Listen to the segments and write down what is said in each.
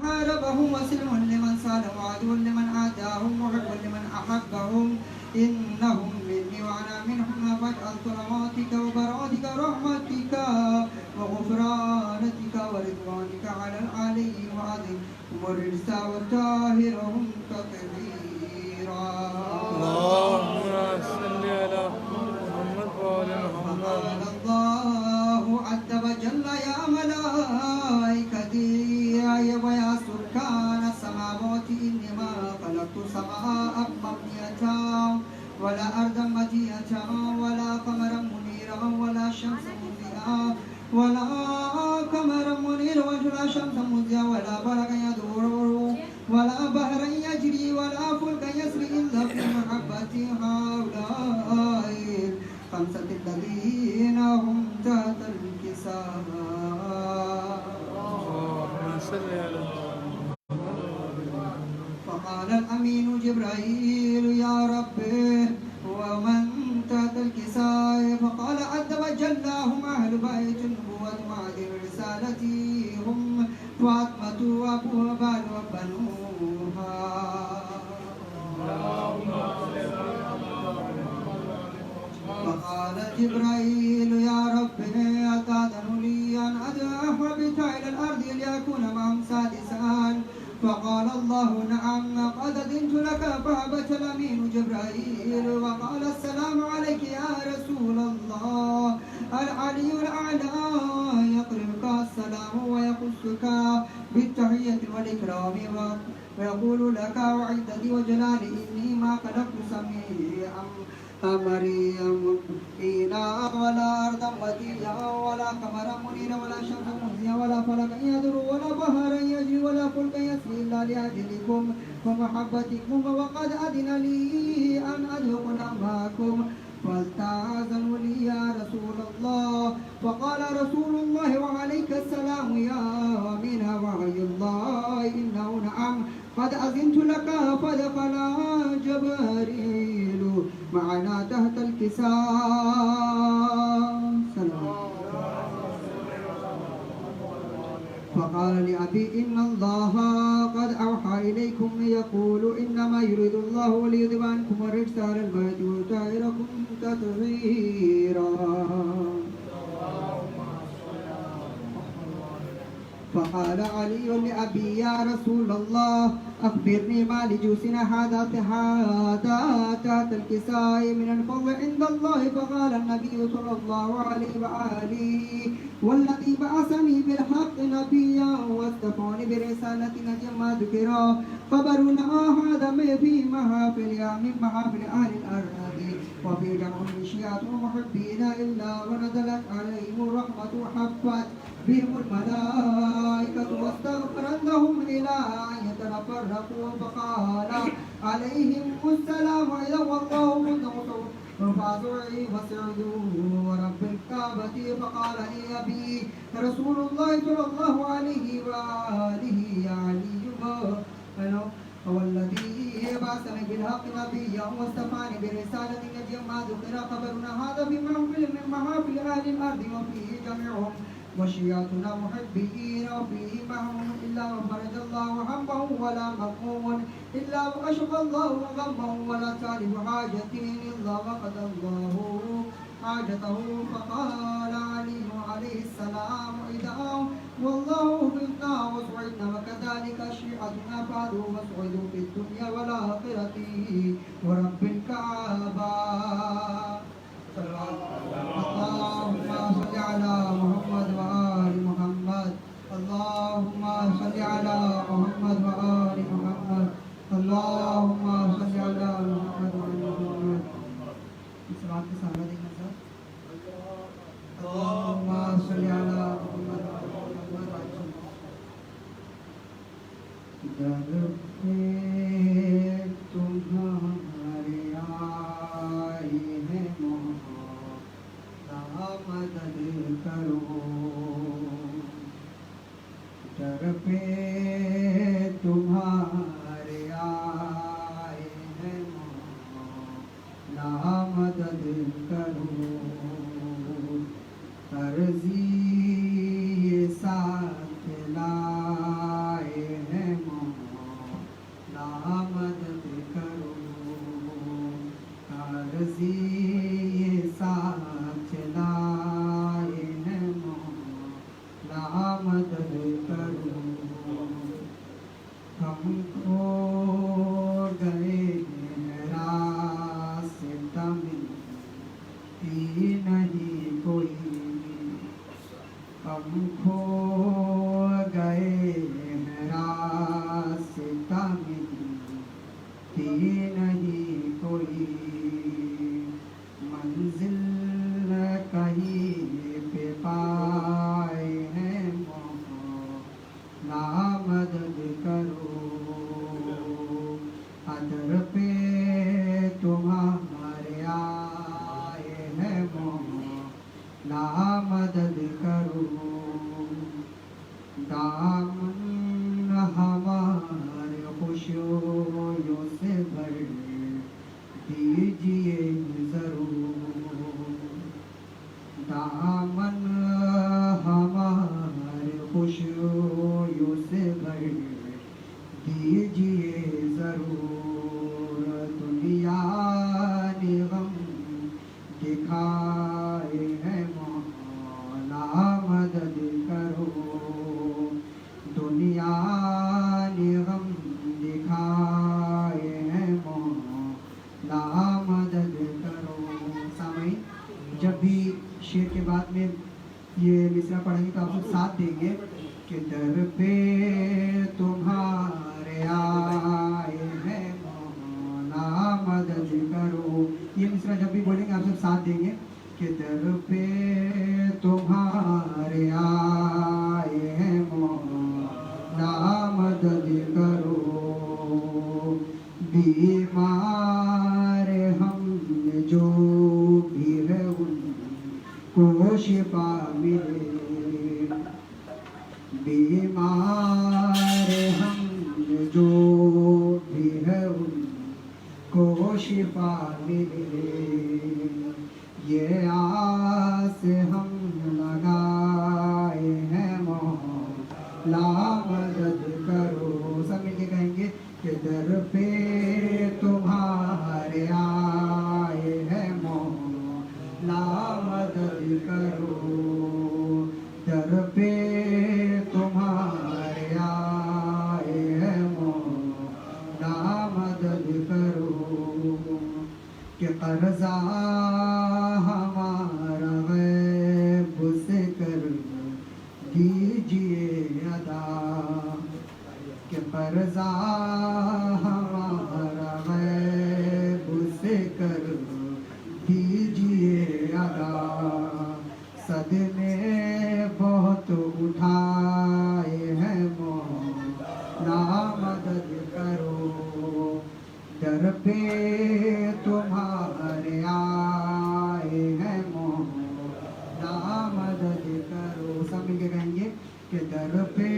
حاربهم وسلم لمن سالهم وعدو لمن عاداهم محب لمن أحبهم إنهم مني وأنا منهم فاجعل كراماتك وبراتك ورحمتك وغفرانتك ورضوانك على العلي العظيم والرجس والطاهرهم تطهيرا. اللهم صل على محمد وعلى محمد. قال الله عز وجل يا ملائكتي ويا سكان السماوات إنما خلقت السماء مبنية ولا أرضا مدية ولا قمرا منيرا ولا شمسا مضيئا ولا قمرا منيرا ولا شمسا مضيئا ولا برقا يدور ولا بحرا يجري ولا فلكا يسري إلا في محبة هؤلاء الخمسة الذين هم تحت الكساء. اللهم صل على فقال الأمين جبرائيل يا رب ومن تحت الكساء؟ فقال عز وجل هم أهل بيت النبوة معدن رسالتي هم فاطمة وأبوها وبنوها. فقال جبرائيل يا رب أتأذن لي أن أهبط إلى الأرض ليكون معهم سادسا؟ فقال الله نعم قد أذنت لك. فهبط الأمين جبرائيل وقال السلام عليك يا رسول الله. العلي الأعلى يقرئك السلام ويخصك بالتحية والإكرام ويقول لك وعزتي وجلالي إني ما خلقت سميعا مريم إنا ولا أرضا مديا ولا قمرا منيرا ولا شمسا مضيا ولا فلكا يدر ولا بحرا يجري ولا فلكا يسري إلا لأجلكم ومحبتكم وقد أذن لي أن أدخل معكم فاستأذنوا لي يا رسول الله. فقال رسول الله وعليك السلام يا أمين وحي الله إنه نعم قد أذنت لك. فدخل جبريل معنا تحت الكساء. فقال لأبي إن الله قد أوحى إليكم يقول إنما يريد الله ليذهب عنكم الرجس أهل البيت ويطهركم تطهيرا. فقال علي لأبي يا رسول الله أخبرني ما لجوسنا هذا تحت الكساء من الفضل عند الله. فقال النبي صلى الله عليه وآله والذي بعثني بالحق نبيا واصطفاني برسالة نجم ما ذكر خبرنا هذا في محافل من محافل أهل الأرض وفي جمع الشيعة ومحبين إلا ونزلت عليهم الرحمة وحفت بهم الملائكة واستغفرت لهم إلى أن يتفرقوا. فقال عليهم السلام إذا والله منتصر فازعي وسعدوا ورب الكعبة. فقال لي أبي رسول الله صلى الله عليه وآله يا علي هو الذي بعثني بالحق نبيا واصطفاني برسالة نجم ما ذكر خبرنا هذا في محفل من محافل أهل الأرض وفيه جميعهم وشيعتنا محبين وفيه معهم إلا وفرج الله همهم ولا مغموم إلا وكشف الله غمهم ولا طالب حاجة إلا وقضى الله حاجته. فقال علي عليه السلام إذا والله بنا وسعدنا وكذلك شيعتنا فعلوا وسعدوا في الدنيا والآخرة ورب الكعبة. اللهم صل على محمد وآل محمد. اللهم صل على محمد وآل محمد. اللهم صل على محمد وآل محمد. اس بات کے سامنے دیکھنا سر. اللهم صل على محمد وآل محمد. در پہ تمہارے آئے ہیں مدد کرو. در پہ تمہارے آئے ہیں مولا مدد کرو. عرضی ساتھ لائے مدد کرو در پہ تمہارے آئے ہیں مولا مدد کرو دامن ہمارے خوشیوں سے بھر دیجئے ضرور دامن ہمارے خوشیوں سے بھر دیجئے ضرور دنیا نے غم دکھائے ہیں مولا مدد کرو دنیا نے غم دکھائے ہیں مولا مدد کرو سامعین جب بھی شعر کے بعد میں یہ مصرع پڑھیں گے تو آپ لوگ ساتھ دیں گے کہ در پہ تمہارے آئے ہیں مولا مدد کرو یہ مصرع جب بھی بولیں گے آپ سب ساتھ دیں گے کہ در پہ تمہارے آئے ہیں مولا مدد کرو بیمار ہم جو بھی ہے ان کو شفا ملے بیمار ہم جو بھی ہے ان کو شفا ملے یہ آس ہم لگائے ہیں مولا مدد کرو سب مل کے کہیں گے کہ در پہ تمہارے آئے ہیں مولا مدد کرو در پہ تمہارے آئے ہیں مولا مدد کرو کہ قرضہ ہمارا غیب سے کر دیجئے ادا کہ قرضہ ہمارا غیب سے کر دیجئے ادا صدمے بہت اٹھائے ہیں مولا مدد کرو در پہ تمہارے آئے ہیں مولا مدد کرو سب مل کے کہیں گے کہ در پہ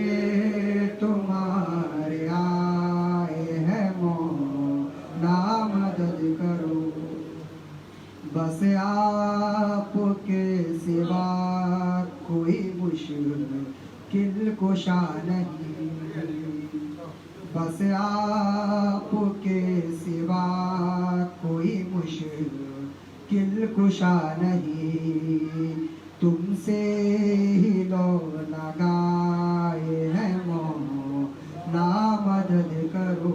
تمہارے آئے ہیں مولا مدد کرو بس آپ کے سوا کوئی مشکل کشا نہیں بس آپ کے سوا کوئی مشکل کشا نہیں تم سے ہی لو لگائے ہیں مولا مدد کرو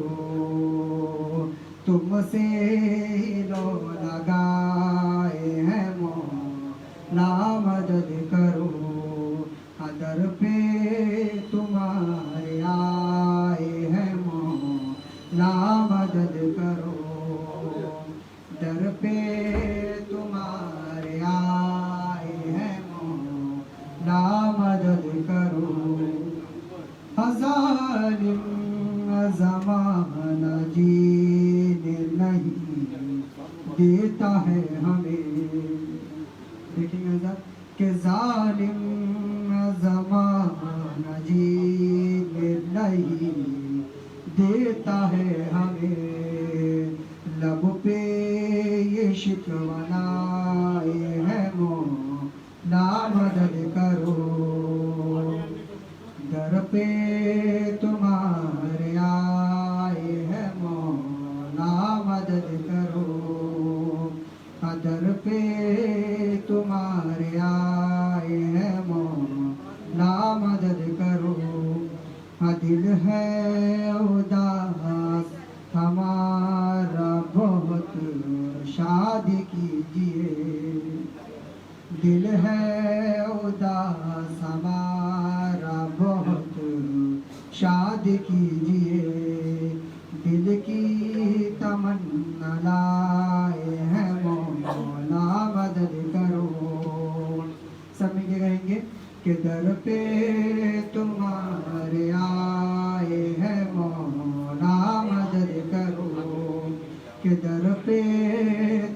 تم سے ہی لو لگائے ہیں مولا مدد کرو در پہ تمہارے آئے ہیں مولا مدد کرو در پہ تمہارے آئے ہیں مولا مدد کرو ظالم زمانہ جینے نہیں دیتا ہے ہمیں دیکھیں گے حضرت کہ ظالم زمانہ جینے نہیں دیتا ہے ہمیں لب پہ یہ شکوہ لائے ہیں مولا مدد کرو در پہ تمہارے آئے ہیں مولا مدد کرو در پہ تمہارے آئے ہیں مولا مدد کرو دل ہے اداس ہمارا بہت شادی کیجیے دل ہے اداس ہمارا بہت شادی کیجیے دل کی تمنا لائے ہیں مولا مدد کرو سب مل کے کہیں گے کہ در پہ تمہارے آئے کہ در پہ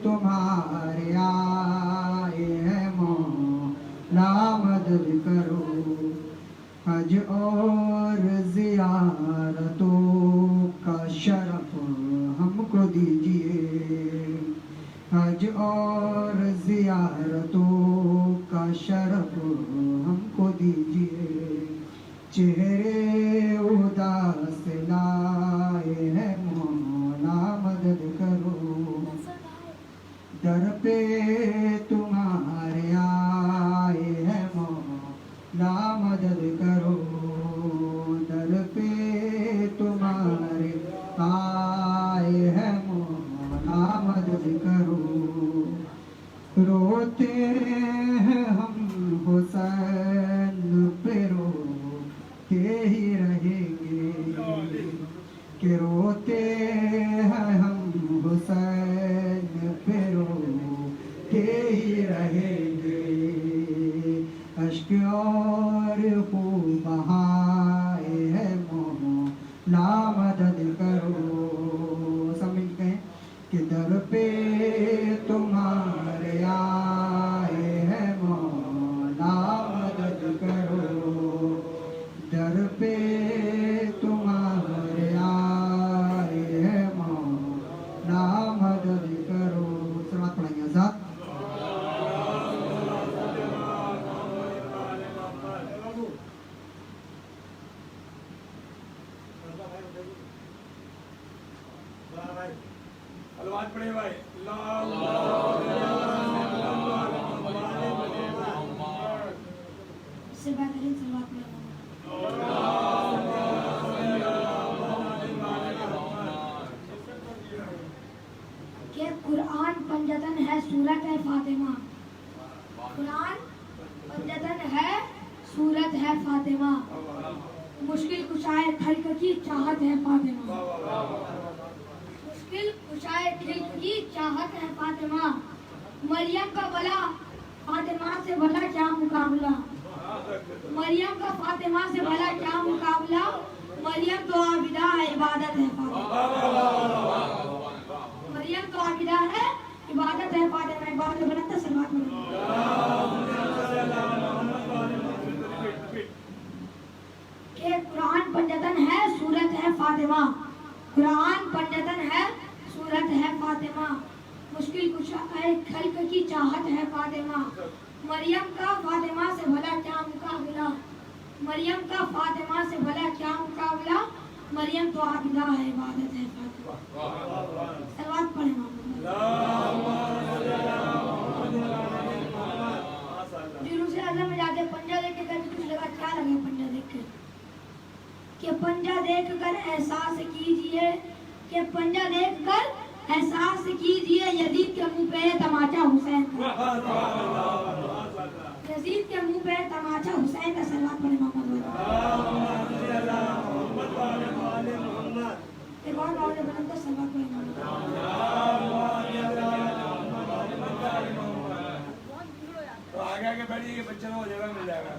تمہارے آئے ہیں مولا مدد کرو حج اور زیارتوں کا شرف ہم کو دیجیے حج اور زیارتوں کا شرف ہم کو دیجیے چہرے اداس لائے ہیں مولا مدد کرو در پہ تمہارے آئے ہیں مولا مدد کرو در پہ تمہارے آئے ہیں مولا مدد کرو روتے ہیں ہم حسین پہ روتے ہی رہیں گے کہ روتے ہیں ہم حسین پہ روتے ہی رہیں گے اشک اور خوب بہائے ہیں مولا مدد کرو سب مل کے کہیں کہ در پہ تمہارے آئے ہیں مولا مدد کرو در پہ تمہارے آئے ہیں مولا مدد کرو سلوات پڑھیں گے حضرات الواد پڑھے بھائی اس سے بہترین سلوات میں کہ قرآن پنجتن ہے سورت ہے فاطمہ قرآن پنجتن ہے سورت ہے فاطمہ مشکل کشائے خلق کی چاہت ہے فاطمہ مشکل کشائے خلق کی چاہت ہے فاطمہ مریم کا بلا فاطمہ سے بھلا کیا مقابلہ مریم کا فاطمہ سے بھلا کیا مقابلہ مریم تو عابدہ ہے عبادت ہے فاطمہ مریم تو عابدہ ہے عبادت ہے فاطمہ عبادت بنتا سلوات میں کہ قرآن پنجتن ہے سورت ہے فاطمہ قرآن پنجتن ہے سورت ہے فاطمہ مشکل کشائے خلق کی چاہت ہے فاطمہ مریم کا فاطمہ سے بھلا کیا مقابلہ مریم کا فاطمہ سے بھلا کیا مقابلہ مریم تو عابدہ ہے عبادت ہے فاطمہ سلوات پڑھیں جلوس اعظم میں جاتے پنجہ دیکھ کے کبھی کچھ لگا کیا لگا پنجہ دیکھ کے کہ پنجہ دیکھ کر احساس کیجئے کہ پنجہ دیکھ کر احساس کیجئے یزید کے منہ پہ تماچا حسین کا یزید کے منہ پہ تماچا حسین کا سلوات پڑھیں محمد ایک اور باؤ بلند کا سلوات پڑھیں محمد تو آگے آگے بیٹھیے بچے کو جگہ مل جائے گا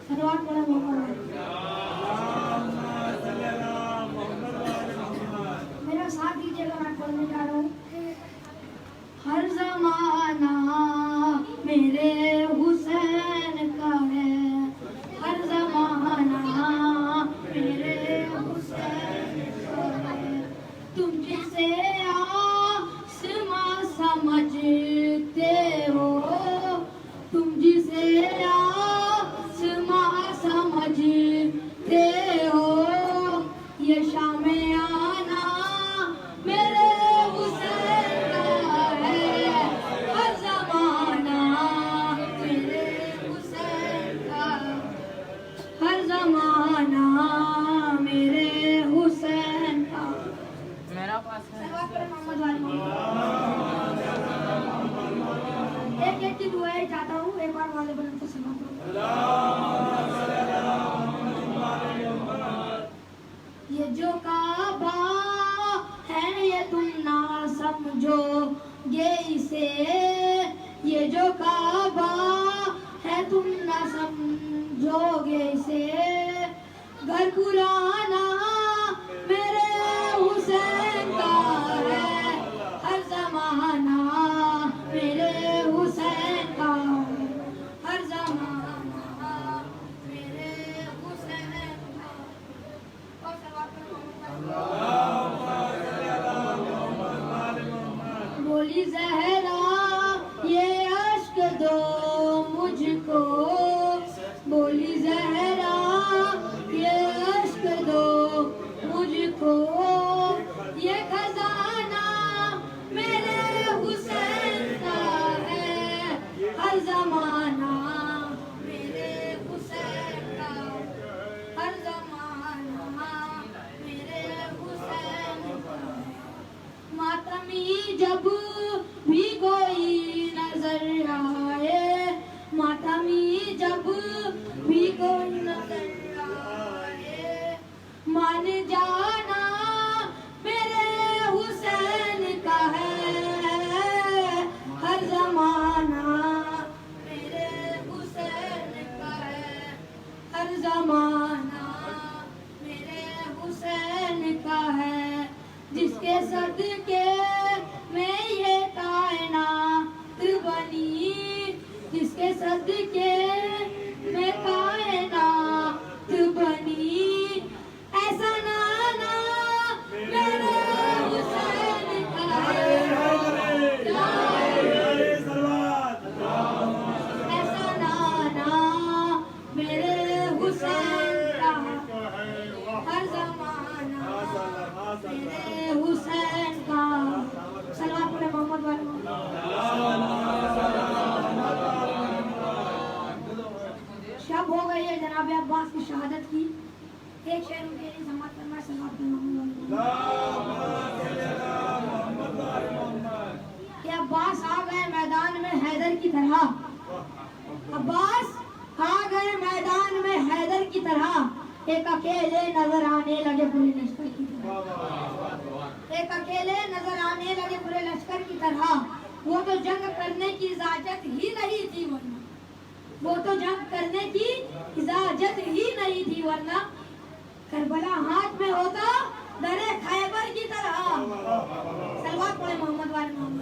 سلوات پڑھیں محمد میرا ساتھ دیجیے گا میں پڑھنے جا رہا ہوں ہر زمانہ میرے حسین کا ہے ہر زمانہ میرے حسین کا ہے تم جسے آسماں سمجھتے ہو تم جسے آسماں سمجھتے ہو یہ شام آنا میرے حسین کا ہے ہر زمانہ اسے یہ جو کعبہ ہے تم نہ سمجھو گے اسے گھر پرانا میرے حسین کا ہے ہر زمانہ میرے حسین کا ہر زمانہ میرے حسین کا بولی زہرا یہ اشک دو مجھ کو بولی زہرا یہ اشک دو مجھ کو یہ خزانہ میرے حسین کا ہے ہر زمانہ میرے حسین کا ہر زمانہ میرے حسین کا ماتمی جب بھی کوئی نظر آئے ماتمی جب بھی کوئی نظر آئے مان جانا میرے حسین کا ہے ہر زمانہ میرے حسین کا ہے ہر زمانہ میرے حسین کا ہے جس کے صدقے میں یہ کائنات بنی جس کے صدقے میں کائنات بنی ایسا نانا میرے حسین کا ہے ایسا نانا میرے حسین کا ہر زمانہ میرے حسین کا سلام علیکم محمد شب ہو گئی ہے جناب عباس کی شہادت کی ایک شعر ان کے لیے سماعت فرمائے سلام علیکم کہ عباس آ گئے میدان میں حیدر کی طرح عباس آ گئے میدان میں حیدر کی طرح ایک اکیلے نظر آنے لگے پورے لشکر کی طرح ایک اکیلے نظر آنے لگے پورے لشکر کی طرح وہ تو جنگ کرنے کی اجازت ہی نہیں تھی ورنہ وہ تو جنگ کرنے کی اجازت ہی نہیں تھی ورنہ کربلا ہاتھ میں ہوتا درے خیبر کی طرح سلوات پڑھے محمد والے محمد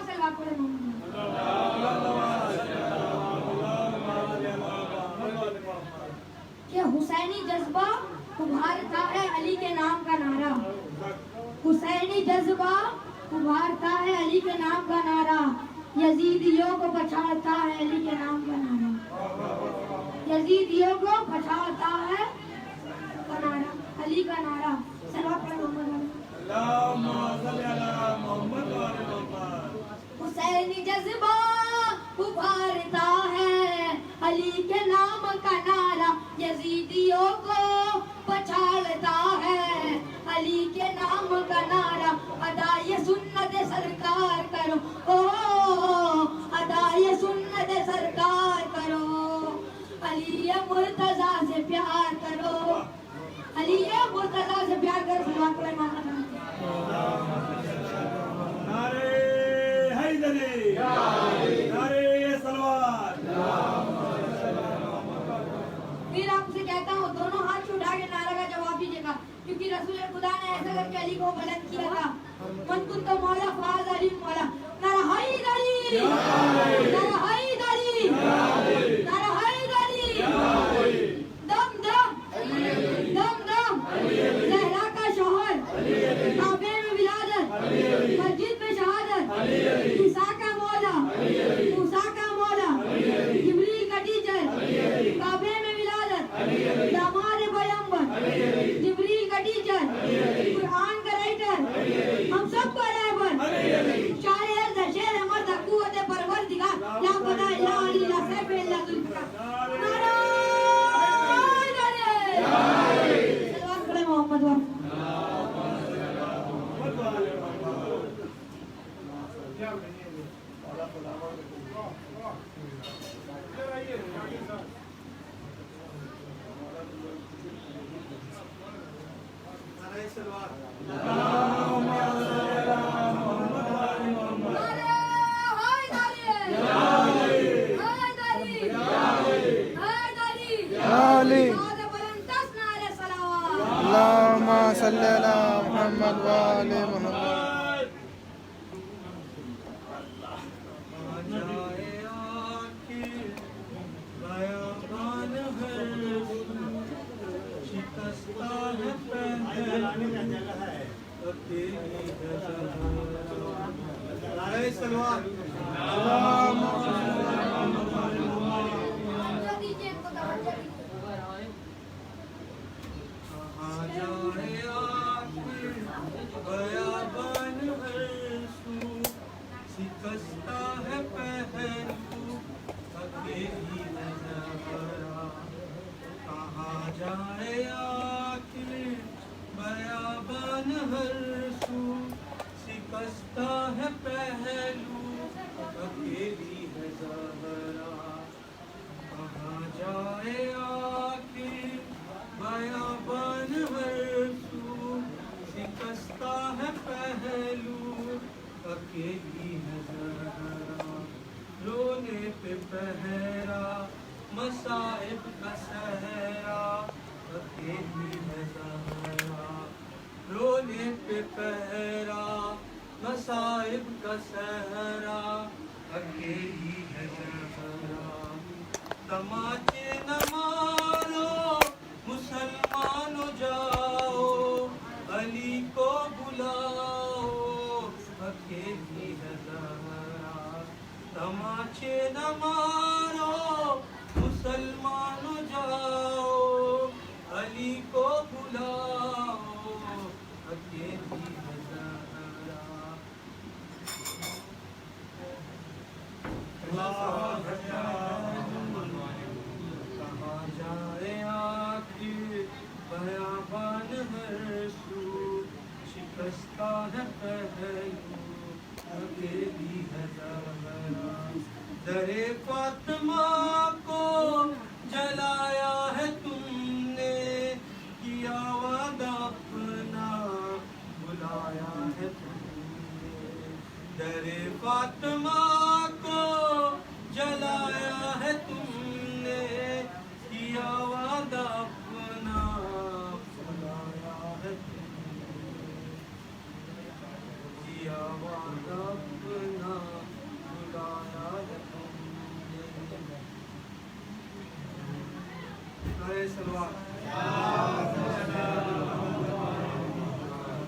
سلوات پڑھے محمد کہ حسینی جذبہ ابھارتا ہے علی کے نام کا نعرہ حسینی جذبہ ابھارتا ہے علی کے نام کا نعرہ یزیدیوں کو پچھاڑتا ہے علی کے نام کا نعرہ یزیدیوں کو پچھاڑتا ہے علی کا نعرہ سلوات پڑھے محمد حسینی جذبہ ابھارتا ہے علی کے نام کا نعرہ یزیدیوں کو پچھاڑتا ہے علی کے نام کا نعرہ ادائے سنت سرکار کرو ادائے سنت سرکار کرو علی مرتضیٰ سے پیار کرو علی مرتضیٰ سے پیار کرو سلوات پڑھے محمد پھر آپ سے کہتا ہوں دونوں ہاتھ اٹھا کے نعرہ کا جواب دیجیے گا کیونکہ رسول خدا نے ایسا کر کے علی کو بلند کیا تھا من کنت مولا فاز علی مولا نعرہ حیدری نعرہ حیدری نعرہ حیدری دم دم دم دم زہرا کا شوہر کعبے میں ولادت مسجد میں شہادت عیسیٰ کا مولا موسیٰ کا مولا جبریل کا ٹیچر کعبے میں ولادت داماد پیغمبر جبریل کا ٹیچر قرآن کا رائٹر ہم سب کا رہبر شاعر شیر مرد قوت پروردگار لا پتہ الا علی لا سیف الا ذوالفقار نعرہ حیدری سلوات پڑھے محمد اللهم وآل محمد تماچے نہ مارو مسلمانوں جاؤ علی کو بلاؤ اکیلی ہے زہرا تماچے نہ مارو مسلمانوں جاؤ علی کو بلاؤ اکیلی ہے زہرا بیابان ہر سو شکستہ ہے پہلو اکیلی ہے زہرا در فاطمہ کو جلایا ہے تم نے کیا وعدہ اپنا بلایا ہے تم نے در فاطمہ کو جلایا ہے تم نے کیا وعدہ اپنا بلایا ہے تم نے کیا وعدہ اپنا بلایا ہے تم نے نعرہ سلوات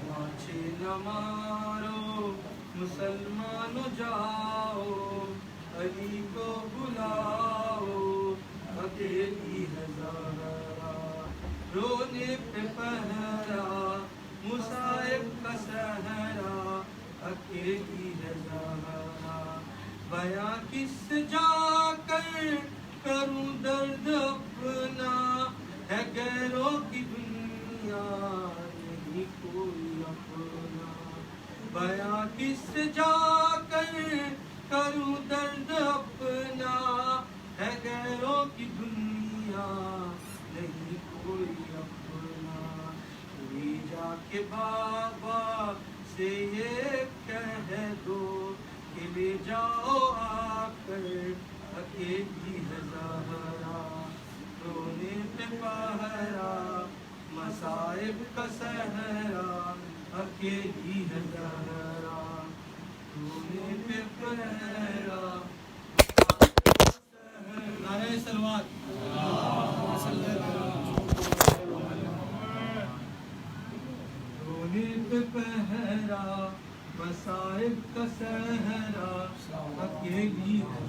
ماچے نہ مارو مسلمانوں جاؤ علی کو بلاؤ اکیلی ہے زہرا رونے پہ پہرا مصائب کا صحرا اکیلی ہے زہرا بیاں کس سے جا کر کروں درد اپنا ہے غیروں کی دنیا نہیں کوئی اپنا بیاں کس سے جا کر کروں درد اپنا ہے غیروں کی دنیا نہیں کوئی اپنا کوئی جا کے بابا سے یہ کہہ دو کہ لے جاؤ آ کر اکیلی ہے زہرا رونے پہ پہرا مصائب کا صحرا اکیلی ہے زہرا رونے پہ پہرا نعرہ سلوات رونے پہ پہرا مصائب کا صحرا اکیلی ہے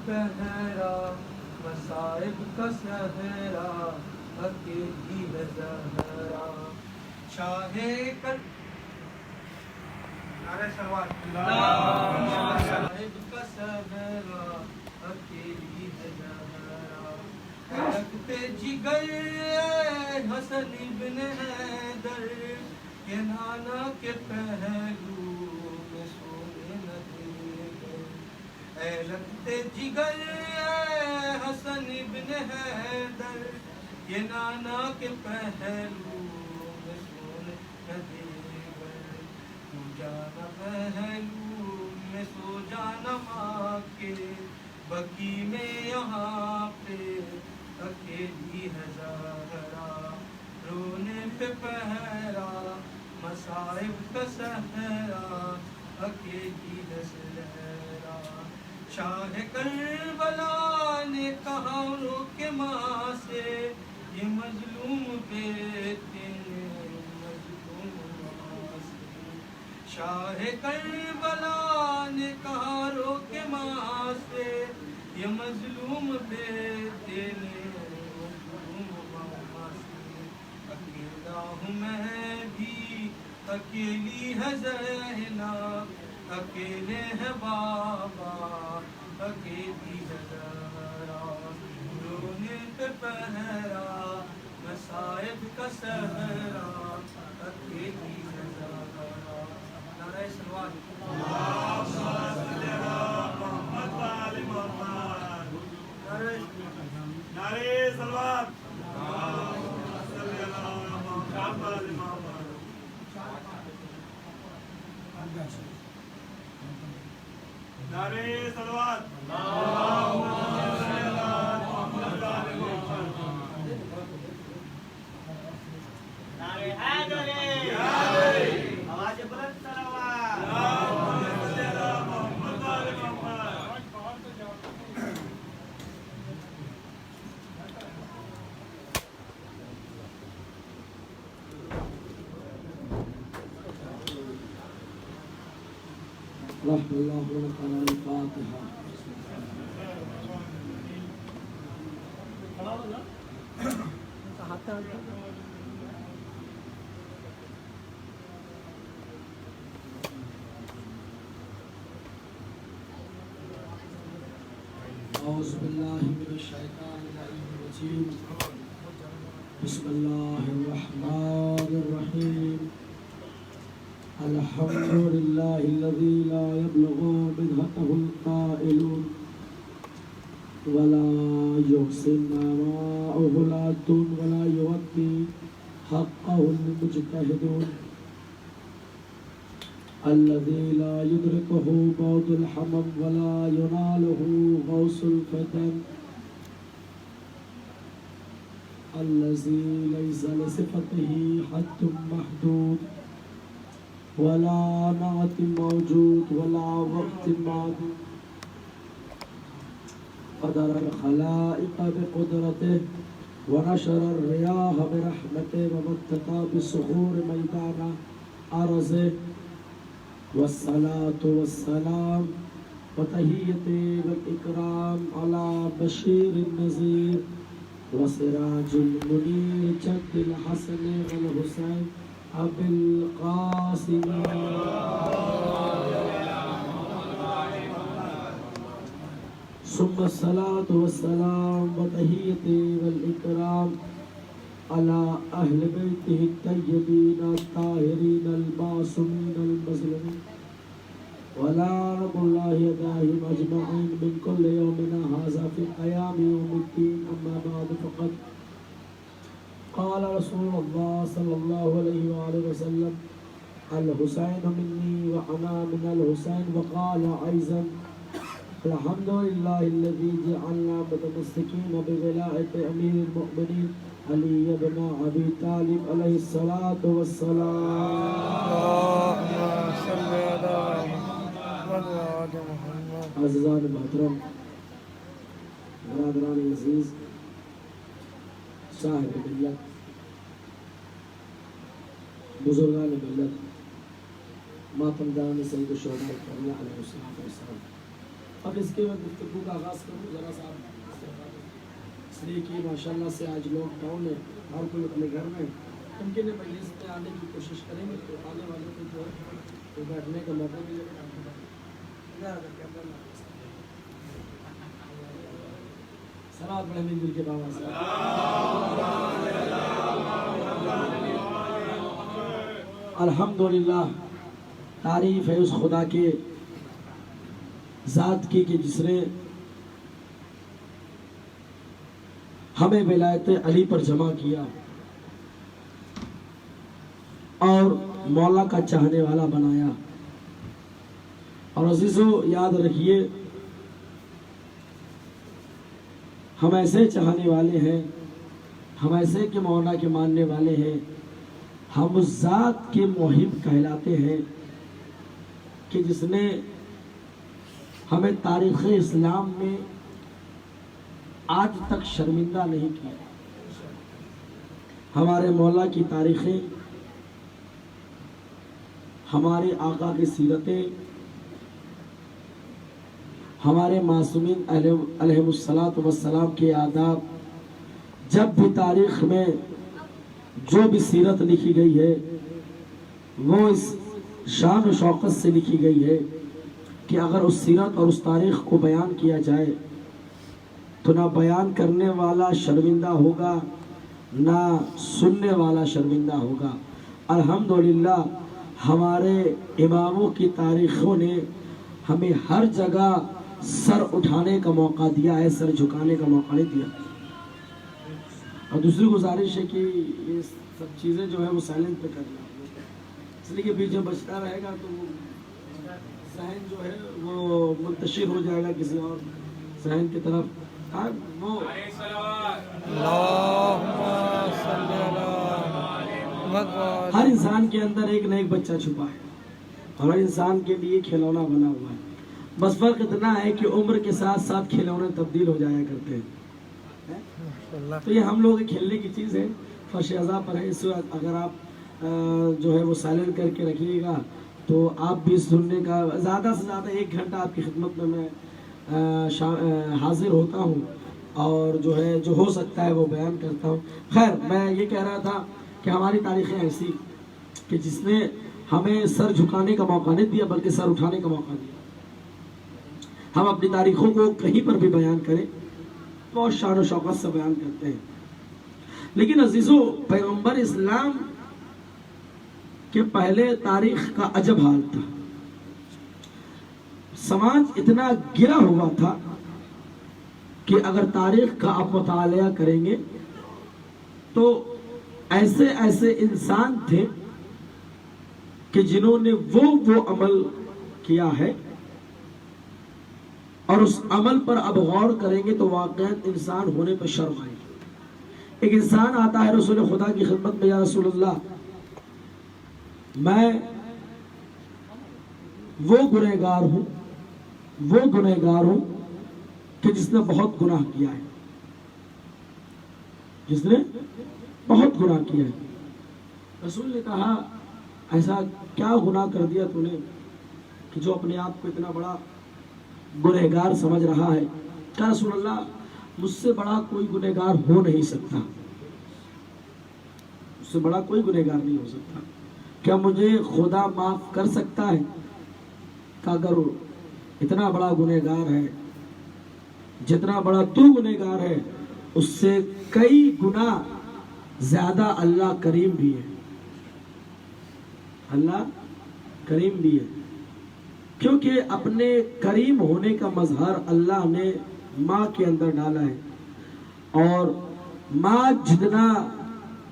پہرا مصائب کا صحرا اکیلی ہے زہرا چاہے کر نعرہ سلوات مصائب کا صحرا اکیلی ہے زہرا رکھتے جگر حسن ابن حیدر کہ نانا کے پہلو میں سونے نہ دے گئے. اے لگتے جگر اے حسن ابن حیدر، یہ نانا کے پہلو میں سونے نہ دے گئے. تو جانا پہلو میں سو جانا ماں کے، بکی میں یہاں پہ اکیلی ہے زہرا، رونے پہ پہرا مصائب کا صحرا، اکیلی ہے زہرا. شاہ کربلا نے کہا رو کے ماں سے، یہ مظلوم بیٹے مظلوم ماں سے. شاہ کربلا نے کہا رو کے ماں سے، یہ مظلوم بیٹے نے مظلوم ماں سے. اکیلا ہوں میں بھی اکیلی ہے زینب، اکیلے ہے بابا اکیلی ہے زہرا، رونے پہ پہرا مصائب کا صحرا، اکیلی ہے زہرا. نعرہ سلوات. نعرے سلوات. نعرے سلوات. نعرے حیدری، آواز بلند صلوات. رحم اللہ ونفعنا الفاتحہ. اعوذ باللہ من الشیطان الرجیم. بسم اللہ الرحمن الرحیم. الحمد للہ الذی لا یبلغ مدحته القائلون ولا يحسن ماءه العدون ولا يوفي حقه المجتهدون الذي لا يدركه بعد الحمم ولا يناله غوث الفتن الذي ليس لصفته حد محدود ولا نعت موجود ولا وقت معدود قدر الخلائق بقدرته ونشر الرياح برحمته ومتقى بالصخور ميدان أرضه والصلاة والسلام وتحية والإكرام على بشير النذير وسراج المنير جد الحسن والحسين أبي القاسم ثم الصلاة والسلام وتحية والإكرام على أهل بيته الطيبين الطاهرين المعصومين المظلومين ولعنة الله عليهم أجمعين من كل يومنا هذا في قيام يوم الدين. أما بعد فقد قال رسول الله صلى الله عليه وآله وسلم الحسين مني وأنا من الحسين. وقال أيضا الحمد لله الذي جعلنا متمسكين بولاية أمير المؤمنين علي بن أبي طالب عليه الصلاة والسلام. اللهم صل على محمد وعلى محمد. عزیزان محترم، برادران عزیز، صاحب ملت، بزرگان ملت، ماتمداران سید الشہداء کربلا علیہ السلام. اب اس کے میں گفتگو کا آغاز کروں. ذرا سا اس لیے کہ ماشاءاللہ سے آج لوگ ڈاؤن ہے، ہر کوئی اپنے گھر میں ممکن ہے مجلس میں آنے کی کوشش کریں گے تو آنے والوں کو جو ہے تو بیٹھنے کا موقع ملے گا. صلوات پڑھیں مل جل کے بابا سے. الحمدللہ تعریف ہے اس خدا کے ذات کی کہ جس نے ہمیں ولایت علی پر جمع کیا اور مولا کا چاہنے والا بنایا. اور عزیزو یاد رکھیے ہم ایسے چاہنے والے ہیں, ہم ایسے کہ مولا کے ماننے والے ہیں, ہم اس ذات کے محب کہلاتے ہیں کہ جس نے ہمیں تاریخ اسلام میں آج تک شرمندہ نہیں کیا. ہمارے مولا کی تاریخیں, ہمارے آقا کی سیرتیں, ہمارے معصومین علیہ الصلاۃ والسلام کے آداب, جب بھی تاریخ میں جو بھی سیرت لکھی گئی ہے وہ اس شان و شوقت سے لکھی گئی ہے کہ اگر اس سیرت اور اس تاریخ کو بیان کیا جائے تو نہ بیان کرنے والا شرمندہ ہوگا نہ سننے والا شرمندہ ہوگا. الحمدللہ ہمارے اماموں کی تاریخوں نے ہمیں ہر جگہ سر اٹھانے کا موقع دیا ہے, سر جھکانے کا موقع نہیں دیا. اور دوسری گزارش ہے کہ یہ سب چیزیں جو ہے وہ سائلنٹ پہ کرنا, اس لیے کہ بھی جب بچتا رہے گا تو ذہن جو ہے وہ منتشر ہو جائے گا کسی اور ذہن کی طرف. وہ ہر انسان کے اندر ایک نہ ایک بچہ چھپا ہے اور ہر انسان کے لیے کھلونا بنا ہوا ہے. بس فرق اتنا ہے کہ عمر کے ساتھ ساتھ کھلونے تبدیل ہو جایا کرتے ہیں. تو یہ ہم لوگ کھیلنے کی چیز ہے, فرش اعضاء پر ہے. اس وقت اگر آپ جو ہے وہ سائلنٹ کر کے رکھیے گا تو آپ بھی سننے کا زیادہ سے زیادہ 1 گھنٹہ آپ کی خدمت میں حاضر ہوتا ہوں اور جو ہے جو ہو سکتا ہے وہ بیان کرتا ہوں. خیر میں یہ کہہ رہا تھا کہ ہماری تاریخیں ایسی کہ جس نے ہمیں سر جھکانے کا موقع نہیں دیا بلکہ سر اٹھانے کا موقع دیا. ہم اپنی تاریخوں کو کہیں پر بھی بیان کریں بہت شان و شوقت سے بیان کرتے ہیں. لیکن عزیزو پیغمبر اسلام کے پہلے تاریخ کا عجب حال تھا. سماج اتنا گرا ہوا تھا کہ اگر تاریخ کا آپ مطالعہ کریں گے تو ایسے ایسے انسان تھے کہ جنہوں نے وہ عمل کیا ہے اور اس عمل پر اب غور کریں گے تو واقعاً انسان ہونے پر شرم آئے گی. ایک انسان آتا ہے رسول خدا کی خدمت میں, یا رسول اللہ میں وہ گنہگار ہوں کہ جس نے بہت گناہ کیا ہے, جس نے بہت گناہ کیا ہے. رسول نے کہا ایسا کیا گناہ کر دیا تو نے کہ جو اپنے آپ کو اتنا بڑا گنہگار سمجھ رہا ہے؟ کہا رسول اللہ مجھ سے بڑا کوئی گنہگار ہو نہیں سکتا, مجھ سے بڑا کوئی گنہگار نہیں ہو سکتا. کیا مجھے خدا معاف کر سکتا ہے؟ کہ اگر اتنا بڑا گنہگار ہے, جتنا بڑا تو گنہگار ہے اس سے کئی گنا زیادہ اللہ کریم بھی ہے, اللہ کریم بھی ہے. کیونکہ اپنے کریم ہونے کا مظہر اللہ نے ماں کے اندر ڈالا ہے, اور ماں جتنا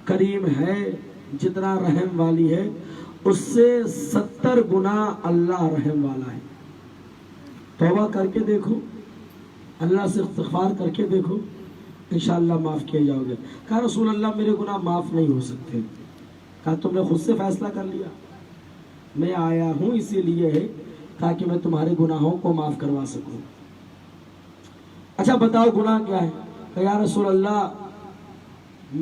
کریم ہے, جتنا رحم والی ہے, اس سے 70 گنا اللہ رحم والا ہے. توبہ کر کے دیکھو, اللہ سے استغفار کر کے دیکھو, انشاءاللہ معاف کیے جاؤ گے. کہا رسول اللہ میرے گناہ معاف نہیں ہو سکتے. کہا تم نے خود سے فیصلہ کر لیا؟ میں آیا ہوں اسی لیے ہے تاکہ میں تمہارے گناہوں کو معاف کروا سکوں. اچھا بتاؤ گناہ کیا ہے؟ کہ یا رسول اللہ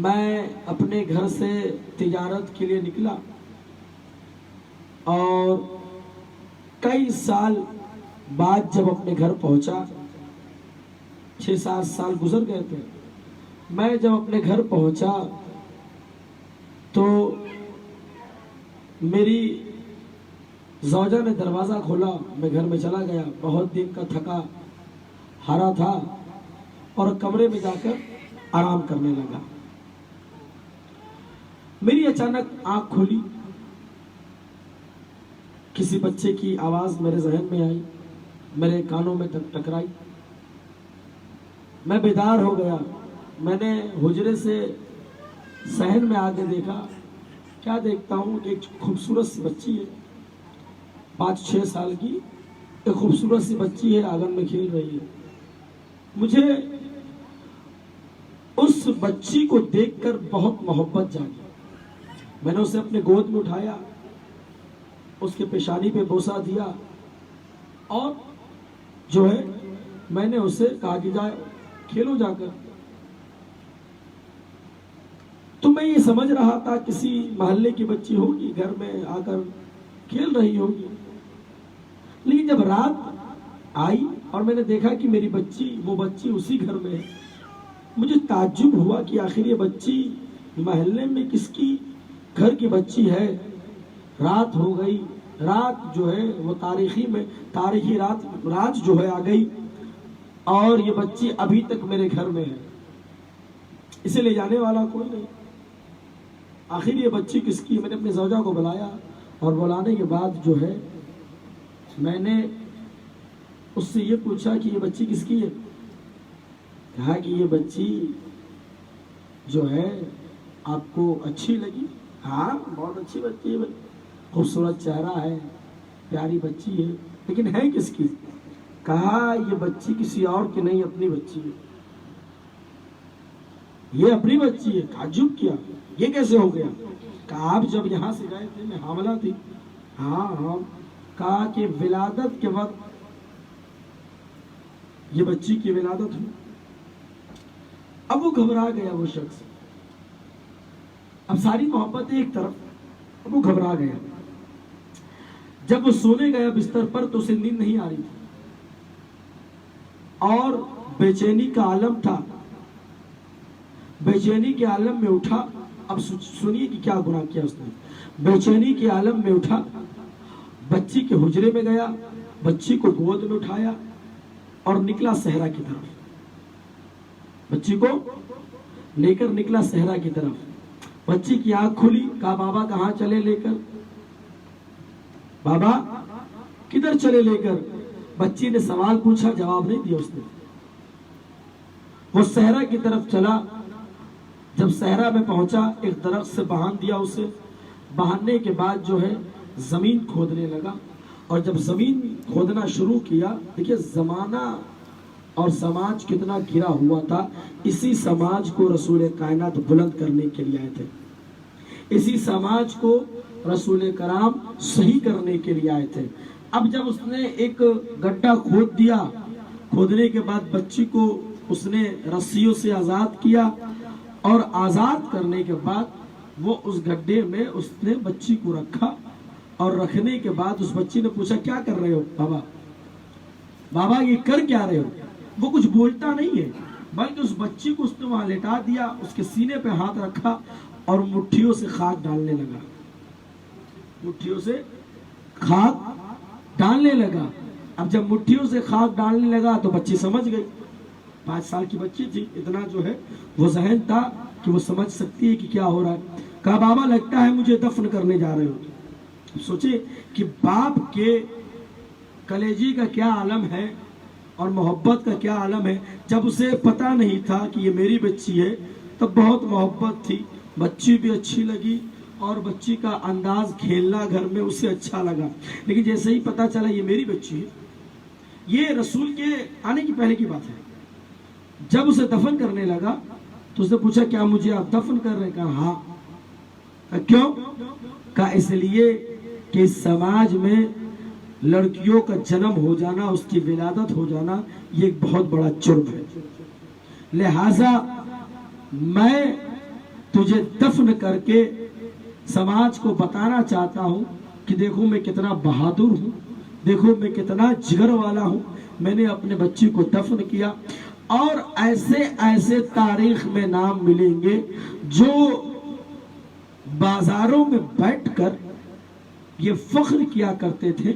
میں اپنے گھر سے تجارت کے لیے نکلا اور کئی سال بعد جب اپنے گھر پہنچا, 6-7 سال گزر گئے تھے, میں جب اپنے گھر پہنچا تو میری زوجہ نے دروازہ کھولا, میں گھر میں چلا گیا, بہت دن کا تھکا ہارا تھا اور کمرے میں جا کر آرام کرنے لگا. میری اچانک آنکھ کھلی کسی بچے کی آواز میرے ذہن میں آئی، میرے کانوں میں ٹکرائی، میں بیدار ہو گیا. میں نے حجرے سے صحن میں آگے دیکھا. کیا دیکھتا ہوں کہ ایک خوبصورت سی بچی ہے، 5-6 سال کی ایک خوبصورت سی بچی ہے، آنگن میں کھیل رہی ہے. مجھے اس بچی کو دیکھ کر بہت محبت جاگی. میں نے اسے اپنے گود میں اٹھایا، اس کے پیشانی پہ بوسہ دیا اور جو ہے میں نے اسے کہا کہ جا کھیلو جا کر. تو میں یہ سمجھ رہا تھا کسی محلے کی بچی ہوگی، گھر میں آ کر کھیل رہی ہوگی. لیکن جب رات آئی اور میں نے دیکھا کہ میری بچی، وہ بچی اسی گھر میں ہے، مجھے تعجب ہوا کہ آخر یہ بچی محلے میں کس کی گھر کی بچی ہے. رات ہو گئی، رات جو ہے وہ تاریخی رات جو ہے آ گئی اور یہ بچی ابھی تک میرے گھر میں ہے. اسے لے جانے والا کوئی نہیں. آخر یہ بچی کس کی؟ میں نے اپنے زوجہ کو بلایا اور بلانے کے بعد جو ہے میں نے اس سے یہ پوچھا کہ یہ بچی کس کی ہے. کہا کہ یہ بچی جو ہے آپ کو اچھی لگی؟ ہاں بہت اچھی بچی ہے، خوبصورت چہرہ ہے، پیاری بچی ہے، لیکن ہے کس کی؟ کہا یہ بچی کسی اور کی نہیں، اپنی بچی ہے. یہ اپنی بچی ہے. تعجب کیا، یہ کیسے ہو گیا؟ کہا آپ جب یہاں سے گئے تھے میں حاملہ تھی. ہاں. کہا کہ ولادت کے وقت یہ بچی کی ولادت ہوئی. اب وہ گھبرا گیا وہ شخص. اب ساری محبت ایک طرف، اب وہ گھبرا گیا. جب وہ سونے گیا بستر پر تو اسے نیند نہیں آ رہی تھی اور بے چینی کا عالم تھا. بے چینی کے عالم میں اٹھا. اب سنیے کہ کیا گناہ کیا اس نے. بے چینی کے عالم میں اٹھا، بچی کے حجرے میں گیا، بچی کو گود میں اٹھایا اور نکلا صحرا کی طرف. بچی کو لے کر نکلا صحرا کی طرف. بچی کی آنکھ کھلی. کہا بابا کہاں چلے لے کر؟ بابا کدھر چلے لے کر؟ بچی نے سوال پوچھا، جواب نہیں دیا اس نے. وہ صحرا کی طرف چلا. جب صحرا میں پہنچا ایک درخت سے باندھ دیا اسے. باندھنے کے بعد جو ہے زمین کھودنے لگا اور جب زمین کھودنا شروع کیا، دیکھیے زمانہ اور سماج کتنا گرا ہوا تھا. اسی سماج کو رسول کائنات بلند کرنے کے لیے آئے تھے. اسی سماج کو رسول کرام صحیح کرنے کے لیے آئے تھے. اب جب اس نے ایک گڈھا کھود دیا، کھودنے کے بعد بچی کو اس نے رسیوں سے آزاد کیا اور آزاد کرنے کے بعد وہ اس گڈھے میں اس نے بچی کو رکھا. اور رکھنے کے بعد اس بچی نے پوچھا کیا کر رہے ہو بابا؟ بابا یہ کر کیا رہے ہو؟ وہ کچھ بولتا نہیں ہے بلکہ اس بچی کو اس نے وہاں لٹا دیا، اس کے سینے پہ ہاتھ رکھا اور مٹھیوں سے خاک ڈالنے لگا. مٹھیوں سے خاک ڈالنے لگا. اب جب مٹھیوں سے خاک ڈالنے لگا تو بچی سمجھ گئی. 5 سال کی بچی تھی، اتنا جو ہے وہ ذہن تھا کہ وہ سمجھ سکتی ہے کہ کیا ہو رہا ہے. کہا بابا لگتا ہے مجھے دفن کرنے جا رہے ہو. سوچے کہ باپ کے کلیجی کا کیا عالم ہے اور محبت کا کیا عالم ہے. جب اسے پتا نہیں تھا کہ یہ میری بچی ہے تب بہت محبت تھی. بچی بھی اچھی لگی اور بچی کا انداز کھیلنا گھر میں اسے اچھا لگا. لیکن جیسے ہی پتا چلا یہ میری بچی ہے، یہ رسول کے آنے کی پہلے کی بات ہے، جب اسے دفن کرنے لگا تو اس نے پوچھا کیا مجھے آپ دفن کر رہے ہیں؟ کہا ہاں. کہا کیوں؟ کہا اس لیے کہ اس سماج میں لڑکیوں کا جنم ہو جانا، اس کی ولادت ہو جانا یہ ایک بہت بڑا جرم ہے. لہذا میں تجھے دفن کر کے سماج کو بتانا چاہتا ہوں کہ دیکھو میں کتنا بہادر ہوں، دیکھو میں کتنا جگر والا ہوں. میں نے اپنے بچی کو دفن کیا. اور ایسے ایسے تاریخ میں نام ملیں گے جو بازاروں میں بیٹھ کر یہ فخر کیا کرتے تھے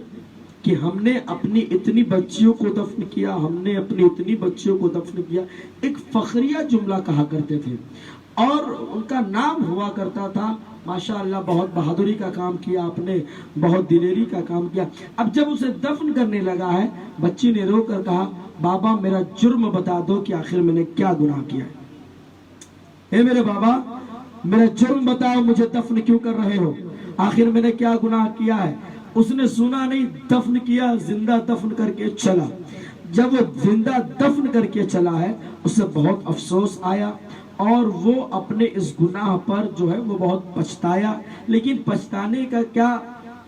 کہ ہم نے اپنی اتنی بچیوں کو دفن کیا، ہم نے اپنی اتنی بچیوں کو دفن کیا. ایک فخریہ جملہ کہا کرتے تھے. اور ان کا نام ہوا کرتا تھا ماشاءاللہ بہت بہادری کا کام کیا آپ نے, بہت دلیری کا کام کیا. اب جب اسے دفن کرنے لگا ہے بچی نے رو کر کہا بابا میرا جرم بتا دو کہ آخر میں نے کیا گناہ کیا ہے. اے میرے بابا میرا جرم بتاؤ, مجھے دفن کیوں کر رہے ہو, آخر میں نے کیا گناہ کیا ہے. اس نے سنا نہیں, دفن کیا, زندہ دفن کر کے چلا. جب وہ زندہ دفن کر کے چلا ہے اسے بہت افسوس آیا اور وہ اپنے اس گناہ پر جو ہے وہ بہت پچھتایا. لیکن پچھتانے کا کیا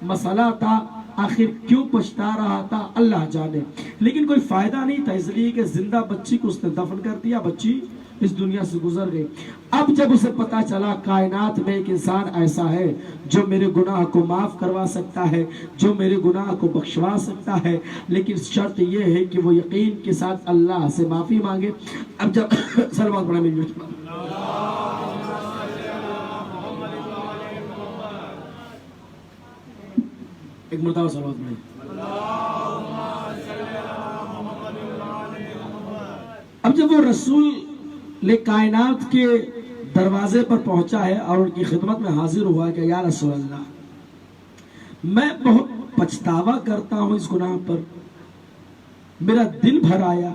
مسئلہ تھا, آخر کیوں پچھتا رہا تھا اللہ جانے, لیکن کوئی فائدہ نہیں تھا, اس لیے کہ زندہ بچی کو اس نے دفن کر دیا, بچی اس دنیا سے گزر گئی. اب جب اسے پتا چلا کائنات میں ایک انسان ایسا ہے جو میرے گناہ کو معاف کروا سکتا ہے, جو میرے گناہ کو بخشوا سکتا ہے, لیکن شرط یہ ہے کہ وہ یقین کے ساتھ اللہ سے معافی مانگے. اب جب سلمان پڑھا مل ایک مرتبہ سلوات پڑھیں. اب جب وہ رسول کائنات کے دروازے پر پہنچا ہے اور ان کی خدمت میں حاضر ہوا ہے کہ یا رسول اللہ میں بہت پچھتاوا کرتا ہوں اس گناہ پر, میرا دل بھر آیا,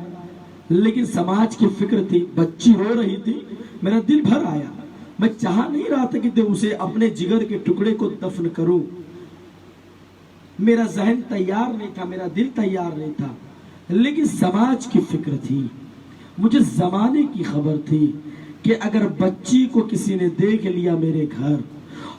لیکن سماج کی فکر تھی, بچی رو رہی تھی, میرا دل بھر آیا, میں چاہ نہیں رہا تھا کہ اسے اپنے جگر کے ٹکڑے کو دفن کروں, میرا ذہن تیار نہیں تھا, میرا دل تیار نہیں تھا, لیکن سماج کی فکر تھی, مجھے زمانے کی خبر تھی کہ اگر بچی کو کسی نے دیکھ لیا میرے گھر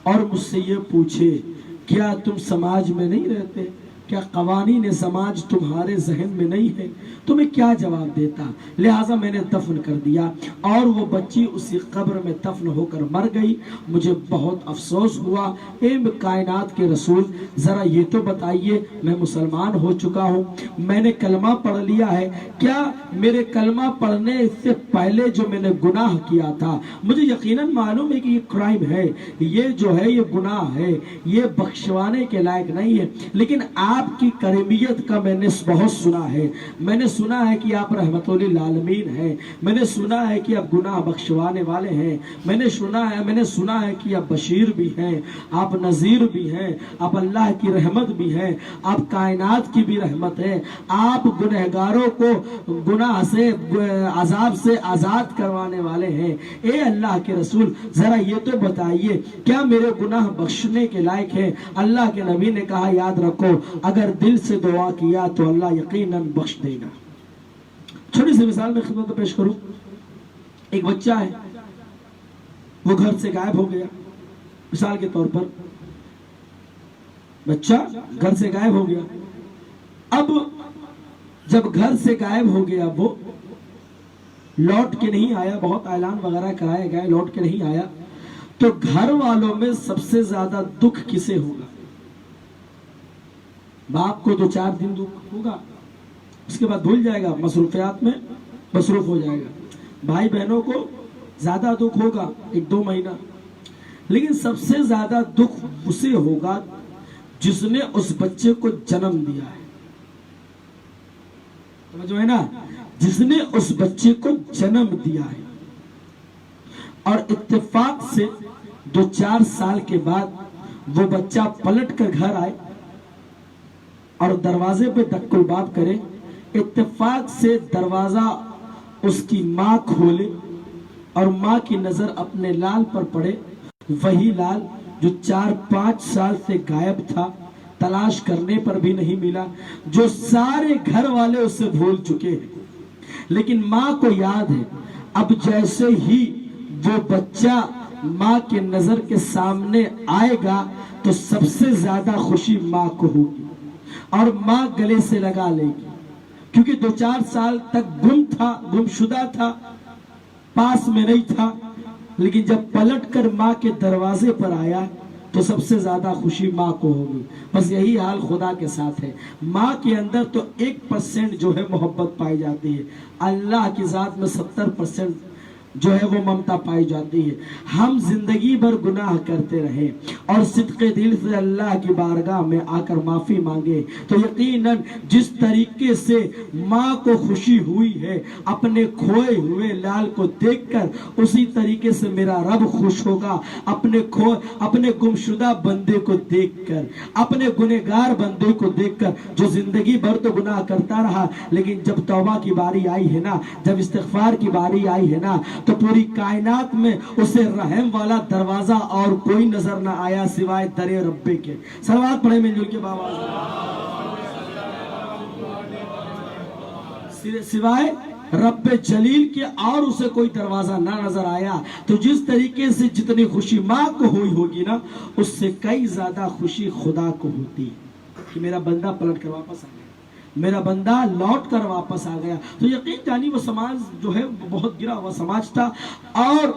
اور مجھ سے یہ پوچھے کیا تم سماج میں نہیں رہتے, کیا قوانین سماج تمہارے ذہن میں نہیں ہے, تو میں کیا جواب دیتا. لہٰذا میں نے دفن کر دیا اور وہ بچی اسی قبر میں دفن ہو کر مر گئی. مجھے بہت افسوس ہوا. اے کائنات کے رسول ذرا یہ تو بتائیے, میں مسلمان ہو چکا ہوں, میں نے کلمہ پڑھ لیا ہے, کیا میرے کلمہ پڑھنے سے پہلے جو میں نے گناہ کیا تھا مجھے یقیناً معلوم ہے کہ یہ کرائم ہے, یہ جو ہے یہ گناہ ہے, یہ بخشوانے کے لائق نہیں ہے, لیکن آپ کی کریمیت کا میں نے بہت سنا ہے, میں نے سنا ہے کہ آپ رحمت للعالمین ہیں, میں نے سنا ہے کہ آپ گناہ بخشوانے والے ہیں, میں نے سنا ہے کہ آپ بشیر بھی ہیں, آپ نذیر بھی ہیں, آپ اللہ کی رحمت بھی ہیں, آپ کائنات کی بھی رحمت ہے, آپ گنہگاروں کو گناہ سے عذاب سے آزاد کروانے والے ہیں. اے اللہ کے رسول ذرا یہ تو بتائیے کیا میرے گناہ بخشنے کے لائق ہے. اللہ کے نبی نے کہا یاد رکھو اگر دل سے دعا کیا تو اللہ یقیناً بخش دے گا. چھوٹی سی مثال میں خدمت پیش کروں. ایک بچہ ہے, وہ گھر سے غائب ہو گیا. مثال کے طور پر بچہ گھر سے غائب ہو گیا. اب جب گھر سے غائب ہو گیا وہ لوٹ کے نہیں آیا, بہت اعلان وغیرہ کرائے گئے, لوٹ کے نہیں آیا, تو گھر والوں میں سب سے زیادہ دکھ کسے ہوگا؟ باپ کو 2-4 دن دکھ ہوگا, اس کے بعد بھول جائے گا, مصروفیات میں مصروف ہو جائے گا. بھائی بہنوں کو زیادہ دکھ ہوگا 1-2 مہینہ, لیکن سب سے زیادہ دکھ اسے ہوگا جس نے اس بچے کو جنم دیا ہے. سمجھو ہے نا, جس نے اس بچے کو جنم دیا ہے. اور اتفاق سے 2-4 سال کے بعد وہ بچہ پلٹ کر گھر آئے اور دروازے پہ دق الباب کرے, اتفاق سے دروازہ اس کی ماں کھولے اور ماں کی نظر اپنے لال پر پڑے, وہی لال جو 4-5 سال سے غائب تھا, تلاش کرنے پر بھی نہیں ملا, جو سارے گھر والے اسے بھول چکے ہیں, لیکن ماں کو یاد ہے. اب جیسے ہی وہ بچہ ماں کے نظر کے سامنے آئے گا تو سب سے زیادہ خوشی ماں کو ہوگی اور ماں گلے سے لگا لے گی, کیونکہ 2-4 سال تک گم شدہ تھا, پاس میں نہیں تھا, لیکن جب پلٹ کر ماں کے دروازے پر آیا تو سب سے زیادہ خوشی ماں کو ہوگی. بس یہی حال خدا کے ساتھ ہے. ماں کے اندر تو 1% جو ہے محبت پائی جاتی ہے, اللہ کی ذات میں 70% جو ہے وہ ممتا پائی جاتی ہے. ہم زندگی بھر گناہ کرتے رہے اور صدق دل سے اللہ کی بارگاہ میں آ کر معافی مانگے تو یقیناً جس طریقے سے ماں کو خوشی ہوئی ہے اپنے کھوئے ہوئے لال کو دیکھ کر, اسی طریقے سے میرا رب خوش ہوگا اپنے گمشدہ بندے کو دیکھ کر, اپنے گنہگار بندے کو دیکھ کر جو زندگی بھر تو گناہ کرتا رہا, لیکن جب توبہ کی باری آئی ہے نا, جب استغفار کی باری آئی ہے نا, تو پوری کائنات میں اسے رحم والا دروازہ اور کوئی نظر نہ آیا سوائے در ربے کے. صلوات پڑھیں مل جل کے بابا, سوائے رب جلیل کے اور اسے کوئی دروازہ نہ نظر آیا. تو جس طریقے سے جتنی خوشی ماں کو ہوئی ہوگی نا, اس سے کئی زیادہ خوشی خدا کو ہوتی کہ میرا بندہ پلٹ کر واپس آ گیا, میرا بندہ لوٹ کر واپس آ گیا. تو یقین جانی وہ سماج جو ہے بہت گرا ہوا سماج تھا, اور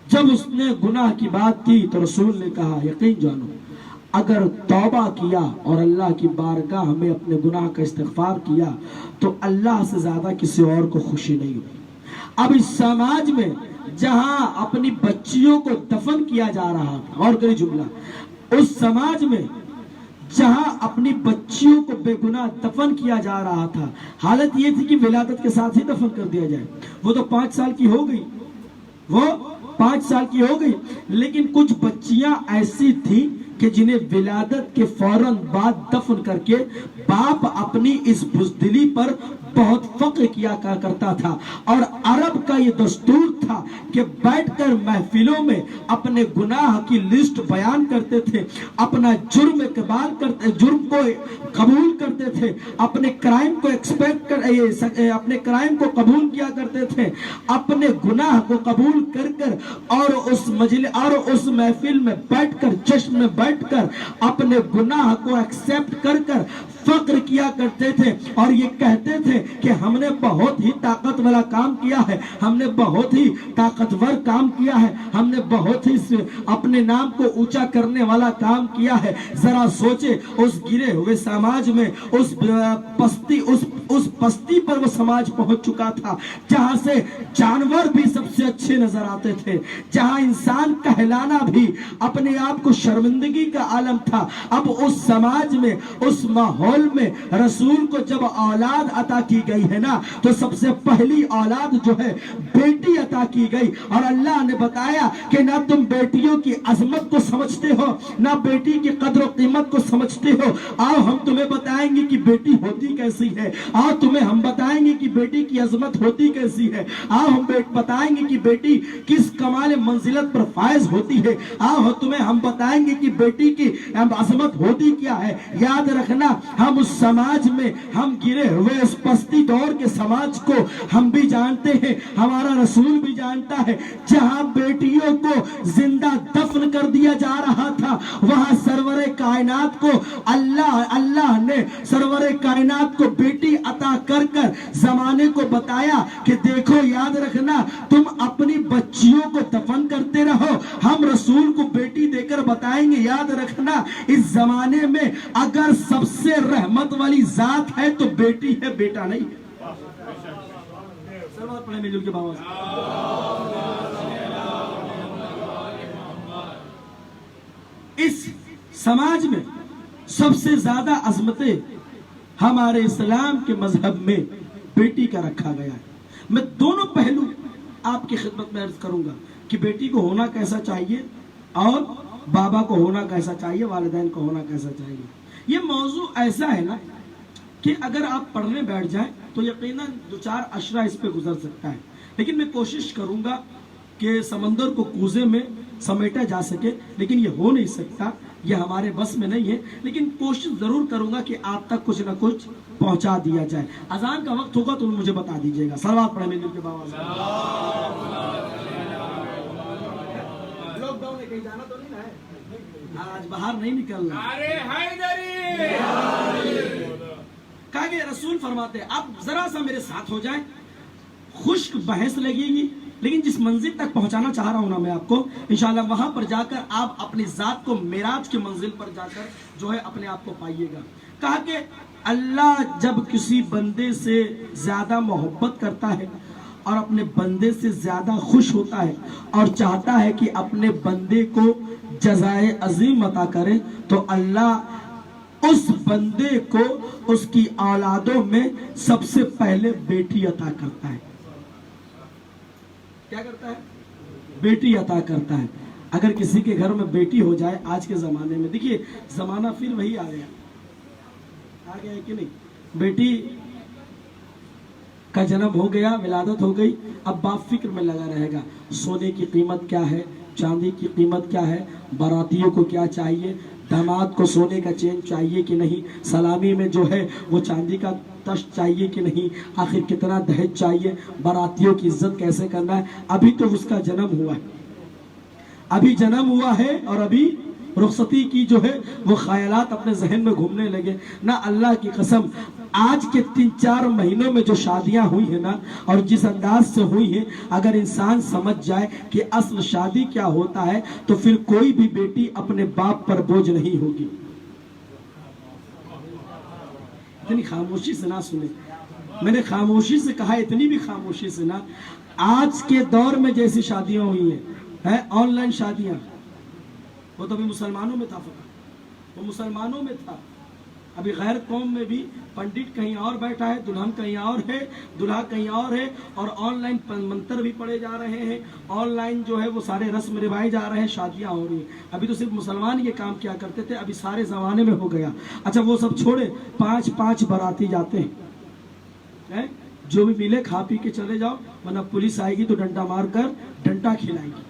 جب اس نے گناہ کی بات کی تو رسول نے کہا یقین جانو اگر توبہ کیا اور اللہ کی بارگاہ میں اپنے گناہ کا استغفار کیا تو اللہ سے زیادہ کسی اور کو خوشی نہیں ہوئی. اب اس سماج میں جہاں اپنی بچیوں کو دفن کیا جا رہا تھا, اور کئی جملہ, اس سماج میں جہاں اپنی بچیوں کو بے گناہ دفن کیا جا رہا تھا, حالت یہ تھی کہ ولادت کے ساتھ ہی دفن کر دیا جائے. وہ تو 5 سال کی ہو گئی, وہ 5 سال کی ہو گئی, لیکن کچھ بچیاں ایسی تھیں کہ جنہیں ولادت کے فوراً بعد دفن کر کے باپ اپنی اس بزدلی پر بہت فخر کیا کرتا تھا. اور عرب کا یہ دستور تھا کہ بیٹھ کر محفلوں میں اپنے گناہ کی لسٹ بیان کرتے تھے, اپنا جرم کو قبول کرتے تھے, اپنے کرائم کو اپنے کرائم کو قبول کیا کرتے تھے, اپنے گناہ کو قبول کر کر اور اس محفل میں بیٹھ کر, جشن میں بیٹھ کر اپنے گناہ کو ایکسپٹ کر کر فخر کیا کرتے تھے, اور یہ کہتے تھے کہ ہم نے بہت ہی طاقت والا کام کیا ہے, ہم نے بہت ہی طاقتور کام کیا ہے, ہم نے بہت ہی اپنے نام کو اونچا کرنے والا کام کیا ہے. ذرا سوچے اس گرے ہوئے سماج میں اس پستی پر وہ سماج پہنچ چکا تھا جہاں سے جانور بھی سب سے اچھے نظر آتے تھے, جہاں انسان کہلانا بھی اپنے آپ کو شرمندگی کا عالم تھا. اب اس سماج میں, اس ماحول میں رسول کو جب اولاد عطا کی گئی ہے نا, تو سب سے پہلی اولاد جو ہے بیٹی عطا کی گئی, اور اللہ نے بتایا کہ نہ تم بیٹیوں کی عظمت کو سمجھتے ہو, نہ بیٹی کی قدر و قیمت کو سمجھتے ہو. آؤ ہم تمہیں بتائیں گے کہ بیٹی ہوتی کیسی ہے, آؤ تمہیں ہم بتائیں گے کہ بیٹی کی عظمت ہوتی کیسی ہے, آؤ ہم بتائیں گے کہ بیٹی کس کمال منزلت پر فائز ہوتی ہے, آؤ تمہیں ہم بتائیں گے کہ بیٹی کی عظمت ہوتی کیا ہے. یاد رکھنا ہم اس سماج میں, ہم گرے ہوئے اس پستی دور کے سماج کو ہم بھی جانتے ہیں, ہمارا رسول بھی جانتا ہے. جہاں بیٹیوں کو زندہ دفن کر دیا جا رہا تھا, وہاں سرور کائنات کو اللہ نے سرور کائنات کو بیٹی عطا کر کر زمانے کو بتایا کہ دیکھو یاد رکھنا تم اپنی بچیوں کو دفن کرتے رہو, ہم رسول کو بیٹی دے کر بتائیں گے. یاد رکھنا اس زمانے میں اگر سب سے رحمت والی ذات ہے تو بیٹی ہے, بیٹا نہیں ہے. سلوات پڑھیں مل کے بابا. اس سماج میں سب سے زیادہ عظمتیں ہمارے اسلام کے مذہب میں بیٹی کا رکھا گیا ہے. میں دونوں پہلو آپ کی خدمت میں عرض کروں گا کہ بیٹی کو ہونا کیسا چاہیے اور بابا کو ہونا کیسا چاہیے, والدین کو ہونا کیسا چاہیے. یہ موضوع ایسا ہے نا کہ اگر آپ پڑھنے بیٹھ جائیں تو یقیناً 2-4 اشرہ اس پہ گزر سکتا ہے, لیکن میں کوشش کروں گا کہ سمندر کو کوزے میں سمیٹا جا سکے, لیکن یہ ہو نہیں سکتا, یہ ہمارے بس میں نہیں ہے, لیکن کوشش ضرور کروں گا کہ آپ تک کچھ نہ کچھ پہنچا دیا جائے. اذان کا وقت ہوگا تو مجھے بتا دیجیے گا. صلوات پڑھیں مل کے بابا. لاک ڈاؤن ہے, کہیں جانا تو نہیں نا ہے, آج باہر نہیں نکلنا. کہا کہ رسول فرماتے ہیں اب ذرا سا میرے ساتھ ہو جائیں, خشک بحث لگے گی, لیکن جس منزل تک پہنچانا چاہ رہا ہوں نا میں آپ کو, انشاءاللہ وہاں پر جا کر آپ اپنی ذات کو معراج کی منزل پر جا کر جو ہے اپنے آپ کو پائیے گا. کہا کہ اللہ جب کسی بندے سے زیادہ محبت کرتا ہے اور اپنے بندے سے زیادہ خوش ہوتا ہے اور چاہتا ہے کہ اپنے بندے کو جزائے عظیم عطا کرے، تو اللہ اس بندے کو اس کی اولادوں میں سب سے پہلے بیٹی عطا کرتا ہے۔ کیا کرتا ہے؟ بیٹی عطا کرتا ہے۔ اگر کسی کے گھر میں بیٹی ہو جائے آج کے زمانے میں، دیکھیے زمانہ پھر وہی آ گیا ہے کہ نہیں، بیٹی کا جنم ہو گیا، ولادت ہو گئی، اب باپ فکر میں لگا رہے گا سونے کی قیمت کیا ہے، چاندی کی قیمت کیا ہے، باراتیوں کو کیا چاہیے، داماد کو سونے کا چین چاہیے کہ نہیں، سلامی میں جو ہے وہ چاندی کا تشت چاہیے کہ نہیں، آخر کتنا دہیج چاہیے، باراتیوں کی عزت کیسے کرنا ہے۔ ابھی تو اس کا جنم ہوا ہے، ابھی جنم ہوا ہے اور ابھی رخصتی کی جو ہے وہ خیالات اپنے ذہن میں گھومنے لگے نہ۔ اللہ کی قسم آج کے 3-4 مہینوں میں جو شادیاں ہوئی ہیں نا، اور جس انداز سے ہوئی ہیں، اگر انسان سمجھ جائے کہ اصل شادی کیا ہوتا ہے تو پھر کوئی بھی بیٹی اپنے باپ پر بوجھ نہیں ہوگی۔ اتنی خاموشی سے نہ سنیں، میں نے خاموشی سے کہا، اتنی بھی خاموشی سے نہ۔ آج کے دور میں جیسی شادیاں ہوئی ہیں، آن لائن شادیاں، وہ تو ابھی مسلمانوں میں تھا، فقط وہ مسلمانوں میں تھا۔ ابھی غیر قوم میں بھی پنڈت کہیں اور بیٹھا ہے، دلہن کہیں اور ہے، دلہا کہیں اور ہے، اور آن لائن منتر بھی پڑے جا رہے ہیں، آن لائن جو ہے وہ سارے رسم روائے جا رہے ہیں، شادیاں ہو رہی ہیں۔ ابھی تو صرف مسلمان یہ کام کیا کرتے تھے، ابھی سارے زمانے میں ہو گیا۔ اچھا وہ سب چھوڑے، 5 باراتی جاتے ہیں، جو بھی ملے کھا پی کے چلے جاؤ، ورنہ پولیس آئے گی تو ڈنڈا مار کر ڈنڈا کھلائے گی،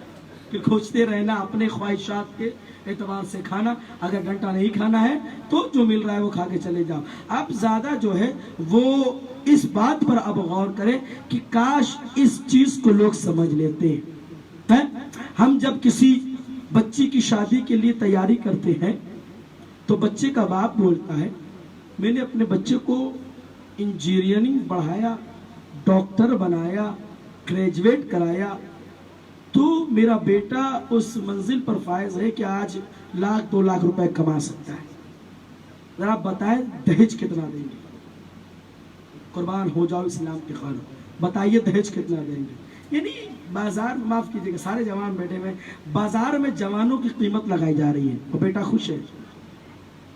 پھر کھوجتے رہنا اپنے خواہشات کے اعتبار سے کھانا۔ اگر گھنٹہ نہیں کھانا ہے تو جو مل رہا ہے وہ کھا کے چلے جاؤ۔ اب زیادہ جو ہے وہ اس بات پر اب غور کریں کہ کاش اس چیز کو لوگ سمجھ لیتے ہیں۔ ہم جب کسی بچی کی شادی کے لیے تیاری کرتے ہیں تو بچے کا باپ بولتا ہے میں نے اپنے بچے کو انجینئرنگ پڑھایا، ڈاکٹر بنایا، گریجویٹ کرایا، تو میرا بیٹا اس منزل پر فائز ہے کہ آج 1-2 لاکھ روپے کما سکتا ہے۔ ذرا آپ بتائیں دہیج کتنا دیں گے؟ قربان ہو جاؤ اسلام کے خانوں، بتائیے دہیج کتنا دیں گے؟ یعنی بازار میں، معاف کیجیے گا سارے جوان بیٹھے ہوئے، بازار میں جوانوں کی قیمت لگائی جا رہی ہے، وہ بیٹا خوش ہے۔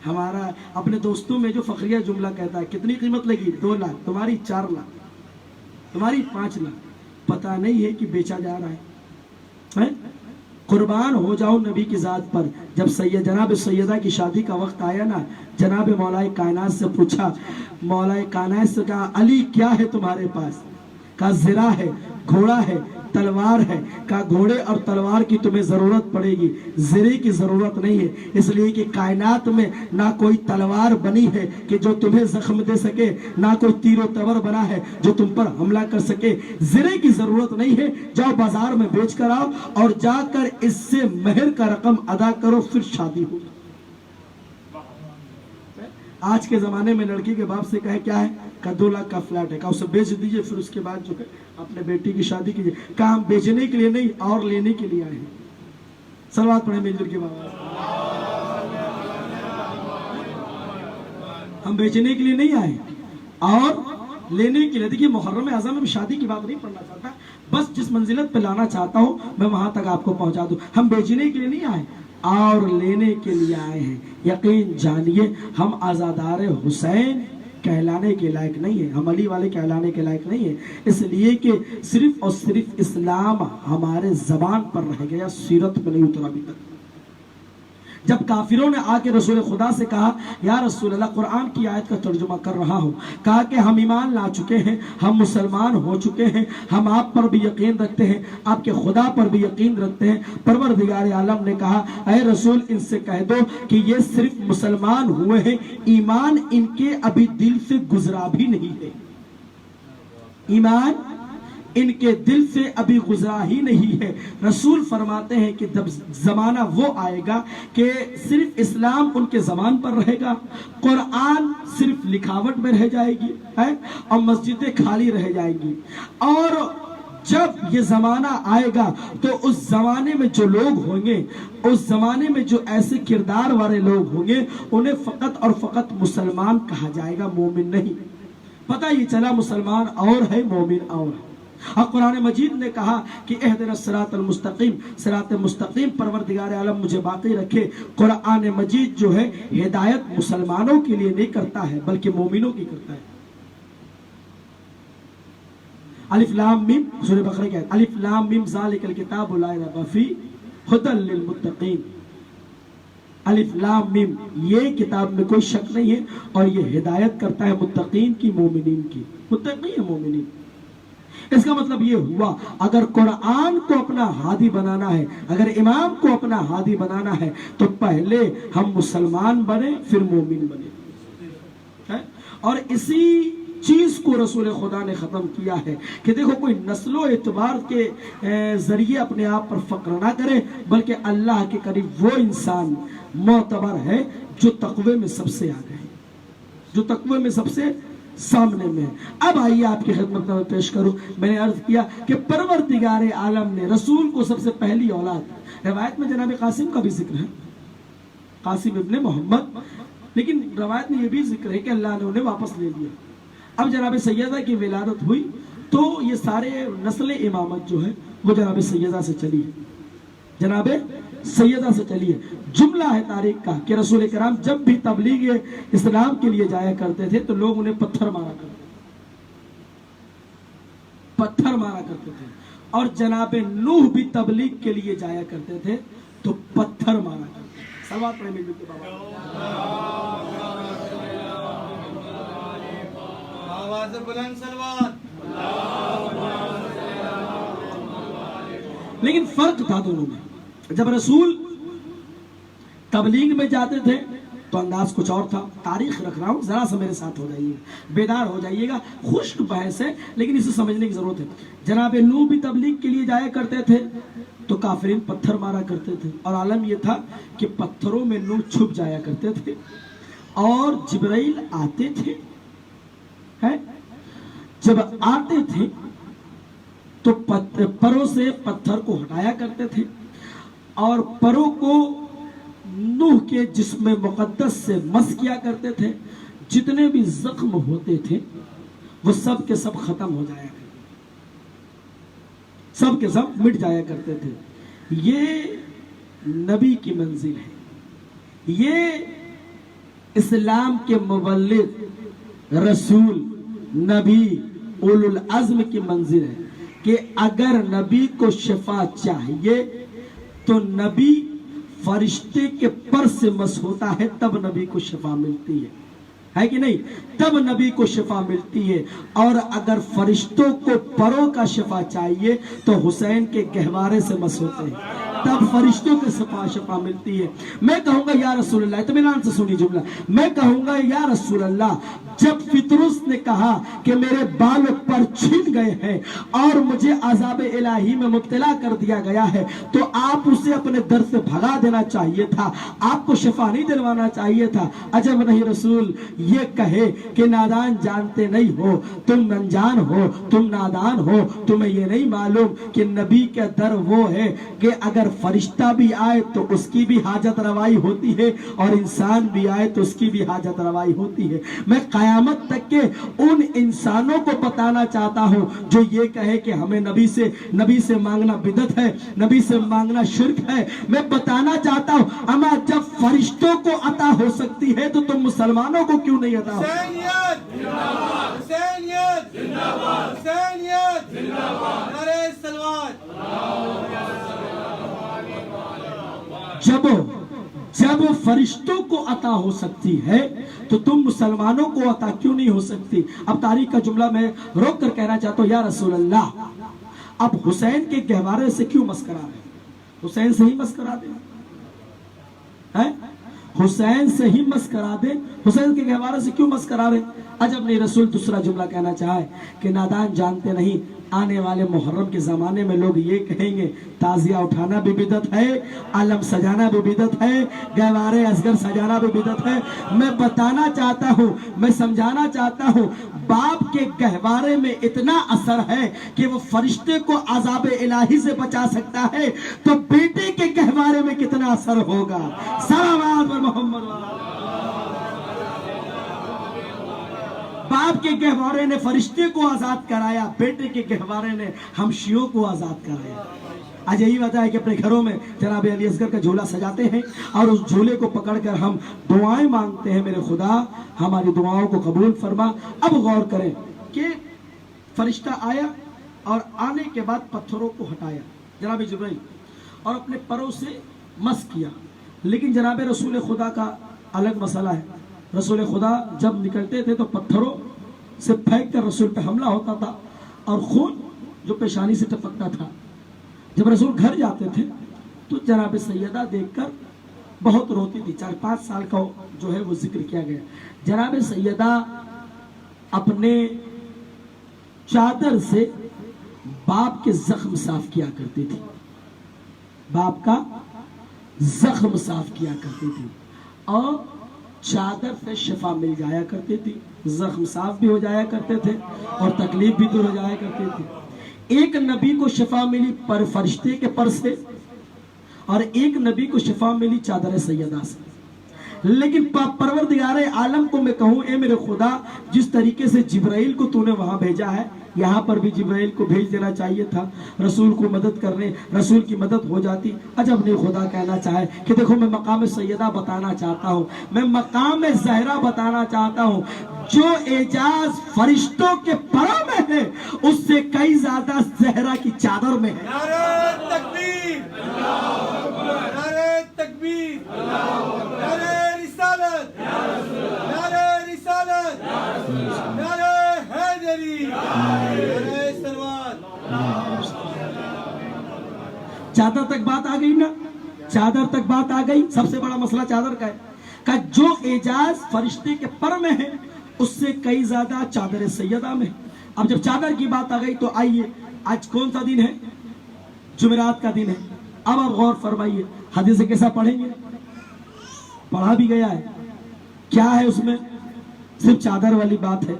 ہمارا اپنے دوستوں میں جو فخریہ جملہ کہتا ہے کتنی قیمت لگی؟ 2 لاکھ، تمہاری 4 لاکھ، تمہاری 5 لاکھ، پتہ نہیں ہے کہ بیچا جا رہا ہے۔ قربان ہو جاؤ نبی کی ذات پر، جب جناب سیدہ کی شادی کا وقت آیا نا، جناب مولا کائنات سے پوچھا، مولا کائنات سے کہا علی کیا ہے تمہارے پاس؟ کہا زرہ ہے، گھوڑا ہے، تلوار ہے۔ کہا گھوڑے اور تلوار کی تمہیں ضرورت پڑے گی، زرے کی ضرورت نہیں ہے، اس لیے کہ کائنات میں نہ کوئی تلوار بنی ہے کہ جو تمہیں زخم دے سکے، نہ کوئی تیر و تور بنا ہے جو تم پر حملہ کر سکے۔ زرے کی ضرورت نہیں ہے، جاؤ بازار میں بیچ کر آؤ اور جا کر اس سے مہر کا رقم ادا کرو، پھر شادی ہو۔ آج کے زمانے میں لڑکی کے باپ سے کہے کیا ہے؟ کہ 2 لاکھ کا فلیٹ ہے، کہا اسے بیچ دیجئے، پھر اس کے بعد جو ہے اپنے بیٹی کی شادی کیجئے۔ کہا ہم بیچنے کے لیے نہیں اور لینے کے لیے آئے ہیں۔ صلوات پڑھیں مل جل کے بابا۔ ہم بیچنے کے لیے نہیں آئے اور لینے کے لیے۔ دیکھیے محرم اعظم میں شادی کی بات نہیں پڑھنا چاہتا، بس جس منزلت پہ لانا چاہتا ہوں میں وہاں تک آپ کو پہنچا دوں۔ ہم بیچنے کے لیے نہیں آئے اور لینے کے لیے آئے ہیں۔ یقین جانیے ہم آزادار حسین کہلانے کے لائق نہیں ہیں، ہم علی والے کہلانے کے لائق نہیں ہیں، اس لیے کہ صرف اور صرف اسلام ہمارے زبان پر رہ گیا، سیرت میں نہیں اترا ابھی تک۔ جب کافروں نے آ کے رسول خدا سے کہا یا رسول اللہ قرآن کی آیت کا ترجمہ کر رہا ہوں، کہا کہ ہم ایمان لا چکے ہیں، ہم مسلمان ہو چکے ہیں، ہم آپ پر بھی یقین رکھتے ہیں، آپ کے خدا پر بھی یقین رکھتے ہیں۔ پروردگار عالم نے کہا اے رسول ان سے کہہ دو کہ یہ صرف مسلمان ہوئے ہیں، ایمان ان کے ابھی دل سے گزرا بھی نہیں ہے، ایمان ان کے دل سے ابھی گزرا ہی نہیں ہے۔ رسول فرماتے ہیں کہ جب زمانہ وہ آئے گا کہ صرف اسلام ان کے زبان پر رہے گا، قرآن صرف لکھاوٹ میں رہ جائے گی اور مسجدیں خالی رہ جائیں گی، اور جب یہ زمانہ آئے گا تو اس زمانے میں جو لوگ ہوں گے، اس زمانے میں جو ایسے کردار والے لوگ ہوں گے، انہیں فقط اور فقط مسلمان کہا جائے گا، مومن نہیں۔ پتہ یہ چلا مسلمان اور ہے، مومن اور ہے۔ اور قرآن مجید نے کہا کہ اہدنا الصراط المستقیم، صراط مستقیم پروردگار عالم مجھے باقی رکھے۔ قرآن مجید جو ہے ہدایت مسلمانوں کے لیے نہیں کرتا ہے بلکہ مومنوں کی کرتا ہے۔ الف لام میم، سورہ بقرہ کی آیت، الف لام میم ذالک الکتاب لا ریب فیہ ھدی للمتقین۔ الف لام میم، یہ کتاب میں کوئی شک نہیں ہے اور یہ ہدایت کرتا ہے متقین کی، مومنین کی۔ متقین مومنین، اس کا مطلب یہ ہوا اگر قرآن کو اپنا ہادی بنانا ہے، اگر امام کو اپنا ہادی بنانا ہے تو پہلے ہم مسلمان بنے پھر مومن بنے۔ اور اسی چیز کو رسول خدا نے ختم کیا ہے کہ دیکھو کوئی نسل و اعتبار کے ذریعے اپنے آپ پر فخر نہ کرے، بلکہ اللہ کے قریب وہ انسان معتبر ہے جو تقوی میں سب سے آگے ہے، جو تقوی میں سب سے سامنے میں ہے۔ اب آئیے آپ کی خدمت میں پیش کروں، میں نے عرض کیا کہ پروردگار عالم نے رسول کو سب سے پہلی اولاد، روایت میں جناب قاسم کا بھی ذکر ہے، قاسم ابن محمد، لیکن روایت میں یہ بھی ذکر ہے کہ اللہ نے انہیں واپس لے لیا۔ اب جناب سیدہ کی ولادت ہوئی تو یہ سارے نسل امامت جو ہے وہ جناب سیدہ سے چلی ہے، جناب سیدہ سے چلی ہے۔ جملہ ہے تاریخ کا کہ رسول کرام جب بھی تبلیغ اسلام کے لیے جایا کرتے تھے تو لوگ انہیں پتھر مارا کرتے تھے، پتھر مارا کرتے تھے، اور جناب نوح بھی تبلیغ کے لیے جایا کرتے تھے تو پتھر مارا کرتے تھے۔ صلوات پڑھیں مل کے بابا۔ آواز بلند صلوات۔ لیکن فرق تھا دونوں میں، جب رسول تبلیغ میں جاتے تھے تو انداز کچھ اور تھا۔ تاریخ رکھ رہا ہوں، ذرا سا میرے ساتھ ہو جائیے گا، بیدار ہو جائیے گا، خشک بحث ہے لیکن اسے سمجھنے کی ضرورت ہے۔ جناب نوح بھی تبلیغ کے لیے جایا کرتے تھے تو کافرین پتھر مارا کرتے تھے، اور عالم یہ تھا کہ پتھروں میں نوح چھپ جایا کرتے تھے اور جبرائیل آتے تھے، جب آتے تھے تو پروں سے پتھر کو ہٹایا کرتے تھے اور پروں کو نوح کے جسم مقدس سے مس کیا کرتے تھے۔ جتنے بھی زخم ہوتے تھے وہ سب کے سب ختم ہو جایا کرتے تھے، سب کے سب مٹ جایا کرتے تھے۔ یہ نبی کی منزل ہے، یہ اسلام کے مبلغ، رسول، نبی، اولو العزم کی منزل ہے کہ اگر نبی کو شفا چاہیے تو نبی فرشتے کے پر سے مس ہوتا ہے تب نبی کو شفا ملتی ہے کہ نہیں؟ تب نبی کو شفا ملتی ہے۔ اور اگر فرشتوں کو پروں کا شفا چاہیے تو حسین کے گہوارے سے مس ہوتے ہیں تب فرشتوں کے شفا ملتی ہے۔ میں کہوں گا یا رسول اللہ، اطمینان سے سنی جملہ، میں کہوں گا یا رسول اللہ، جب فطرس نے کہا کہ میرے بال پر چھن گئے ہیں اور مجھے عذاب الہی میں مبتلا کر دیا گیا ہے تو آپ اسے اپنے در سے بھگا دینا چاہیے تھا، آپ کو شفا نہیں دلوانا چاہیے تھا۔ عجب نہیں رسول یہ کہے کہ نادان جانتے نہیں ہو، تم انجان ہو، تم نادان ہو، تمہیں یہ نہیں معلوم کہ نبی کا در وہ ہے کہ اگر فرشتہ بھی آئے تو اس کی بھی حاجت روائی ہوتی ہے اور انسان بھی آئے تو اس کی بھی حاجت روائی ہوتی ہے۔ میں قیامت تک کے ان انسانوں کو بتانا چاہتا ہوں جو یہ کہے کہ ہمیں نبی سے مانگنا بدعت ہے، نبی سے مانگنا شرک ہے۔ میں بتانا چاہتا ہوں اما جب فرشتوں کو عطا ہو سکتی ہے تو تم مسلمانوں کو کیوں نہیں عطا ہو؟ حسینیت حسینیت حسینیت، نعرہ صلوات۔ جب فرشتوں کو عطا ہو سکتی ہے تو تم مسلمانوں کو عطا کیوں نہیں ہو سکتی؟ اب تاریخ کا جملہ میں روک کر کہنا چاہتا ہوں یا رسول اللہ، اب حسین کے گہوارے سے کیوں مس کرا دیں؟ حسین سے ہی مس کرا دیں، حسین سے ہی مس کرا دیں، حسین کے گہوارے سے کیوں مس کرا رہے؟ عجب نہیں رسول دوسرا جملہ کہنا چاہے کہ نادان جانتے نہیں، آنے والے محرم کے زمانے میں لوگ یہ کہیں گے تازیہ اٹھانا بھی بدعت ہے، علم سجانا بھی بدعت ہے، گہوارے اصغر سجانا بھی بدعت ہے۔ میں بتانا چاہتا ہوں، میں سمجھانا چاہتا ہوں، باپ کے گہوارے میں اتنا اثر ہے کہ وہ فرشتے کو عذاب الہی سے بچا سکتا ہے تو بیٹے کے گہوارے میں کتنا اثر ہوگا؟ سلام محمد۔ باپ کے گہوارے نے فرشتے کو آزاد کرایا، بیٹے کے گہوارے نے ہم شیعوں کو آزاد کرایا۔ آج یہی وجہ ہے کہ اپنے گھروں میں جناب علی اصغر کا جھولا سجاتے ہیں اور اس جھولے کو پکڑ کر ہم دعائیں مانگتے ہیں، میرے خدا ہماری دعاؤں کو قبول فرما۔ اب غور کریں کہ فرشتہ آیا اور آنے کے بعد پتھروں کو ہٹایا جناب جبرائیل اور اپنے پروں سے مس کیا، لیکن جناب رسول خدا کا الگ مسئلہ ہے۔ رسول خدا جب نکلتے تھے تو پتھروں سے پھینک کر رسول پہ حملہ ہوتا تھا اور خون جو پیشانی سے ٹپکتا تھا۔ جب رسول گھر جاتے تھے تو جناب سیدہ دیکھ کر بہت روتی تھی، 4-5 سال کا جو ہے وہ ذکر کیا گیا۔ جناب سیدہ اپنے چادر سے باپ کے زخم صاف کیا کرتی تھی، باپ کا زخم صاف کیا کرتی تھی اور چادر سے شفا مل جایا کرتی تھی، زخم صاف بھی ہو جایا کرتے تھے اور تکلیف بھی دور ہو جایا کرتی تھی۔ ایک نبی کو شفا ملی پر فرشتے کے پر سے اور ایک نبی کو شفا ملی چادر سیدہ سے، لیکن پروردگار عالم کو میں کہوں اے میرے خدا، جس طریقے سے جبرائیل کو تو نے وہاں بھیجا ہے یہاں پر بھی جبرائیل کو بھیج دینا چاہیے تھا، رسول کو مدد کرنے، رسول کی مدد ہو جاتی۔ عجب نہیں خدا کہنا چاہے کہ دیکھو میں مقام سیدہ بتانا چاہتا ہوں، میں مقام زہرا بتانا چاہتا ہوں، جو اعجاز فرشتوں کے پروں میں ہے اس سے کئی زیادہ زہرا کی چادر میں ہے۔ نعرہ تکبیر، نعرہ تکبیر، نعرہ رسالت، نعرہ رسالت، نعرہ حیدری، نعرہ سلوات۔ چادر تک بات آ گئی نا، چادر تک بات آ گئی۔ سب سے بڑا مسئلہ چادر کا ہے کہ جو اعجاز فرشتے کے پر میں ہے اس سے کئی زیادہ چادر سیدہ میں۔ اب جب چادر کی بات آ گئی تو آئیے، آج کون سا دن ہے؟ جمعرات کا دن ہے۔ اب آپ غور فرمائیے، حدیث کیسا پڑھیں گے؟ پڑھا بھی گیا ہے، کیا ہے اس میں؟ صرف چادر والی بات ہے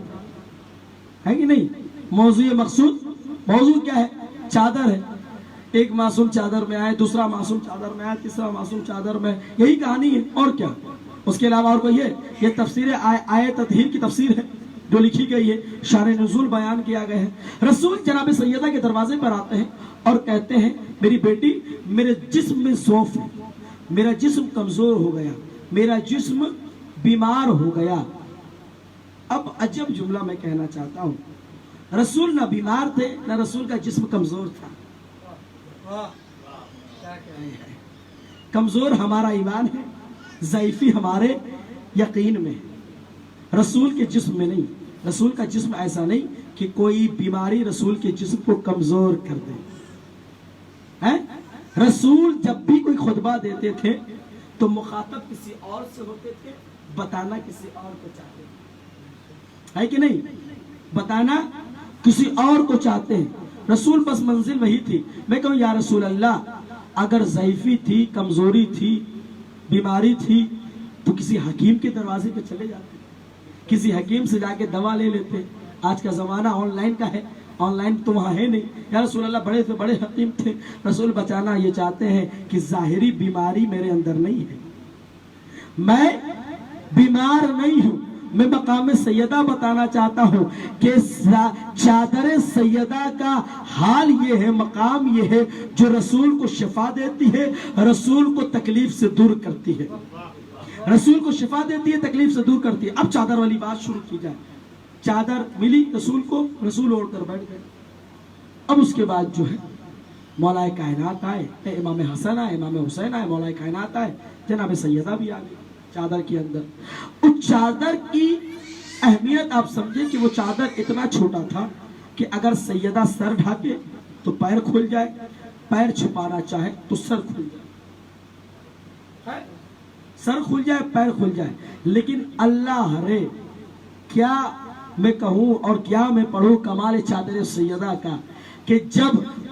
کہ نہیں؟ موضوع مقصود، موضوع کیا ہے؟ چادر ہے۔ ایک معصوم چادر میں آئے، دوسرا معصوم چادر میں آئے، تیسرا معصوم چادر میں، یہی کہانی ہے اور کیا؟ اس کے علاوہ اور کوئی ہے؟ یہ تفسیر آیت تطہیر کی تفسیر ہے جو لکھی گئی ہے، شان نزول بیان کیا گیا ہے۔ رسول جناب سیدہ کے دروازے پر آتے ہیں اور کہتے ہیں میری بیٹی، میرے جسم میں ضعف ہے، میرا جسم کمزور ہو گیا، میرا جسم بیمار ہو گیا۔ اب عجب جملہ میں کہنا چاہتا ہوں، رسول نہ بیمار تھے نہ رسول کا جسم کمزور تھا۔ کمزور ہمارا ایمان ہے، ضعیفی ہمارے یقین میں ہے، رسول کے جسم میں نہیں۔ رسول کا جسم ایسا نہیں کہ کوئی بیماری رسول کے جسم کو کمزور کر دے۔ رسول جب بھی کوئی خطبہ دیتے تھے تو مخاطب کسی اور سے ہوتے تھے، بتانا کسی اور کو چاہتے تھے، ہے کہ نہیں؟ بتانا کسی اور کو چاہتے ہیں۔ رسول بس منزل وہی تھی، میں کہوں یا رسول اللہ اگر ضعیفی تھی، کمزوری تھی، بیماری تھی تو کسی حکیم کے دروازے پہ چلے جاتے، کسی حکیم سے جا کے دوا لے لیتے۔ آج کا زمانہ آن لائن کا ہے، آن لائن تو وہاں ہے نہیں۔ یا رسول اللہ بڑے سے بڑے حکیم تھے، رسول بچانا یہ چاہتے ہیں کہ ظاہری بیماری میرے اندر نہیں ہے، میں بیمار نہیں ہوں، میں مقام سیدہ بتانا چاہتا ہوں کہ چادر سیدہ کا حال یہ ہے، مقام یہ ہے جو رسول کو شفا دیتی ہے، رسول کو تکلیف سے دور کرتی ہے، رسول کو شفا دیتی ہے، تکلیف سے دور کرتی ہے۔ اب چادر والی بات شروع کی جائے۔ چادر ملی رسول کو، رسول اوڑھ کر بیٹھ گئے۔ اب اس کے بعد جو ہے مولا کائنات آئے، امام حسن آئے، امام حسین آئے، مولا کائنات آئے، جناب سیدہ بھی آ گئی چادر کے اندر۔ اس چادر کی اہمیت آپ سمجھیں کہ وہ چادر اتنا چھوٹا تھا کہ اگر سیدہ سر ڈھاکے تو پیر کھل جائے، پیر چھپانا چاہے تو سر کھل جائے، سر کھل جائے، پیر کھل جائے۔ لیکن اللہ رے کیا میں کہوں اور کیا میں پڑھوں کمال چادر سیدہ کا کہ جب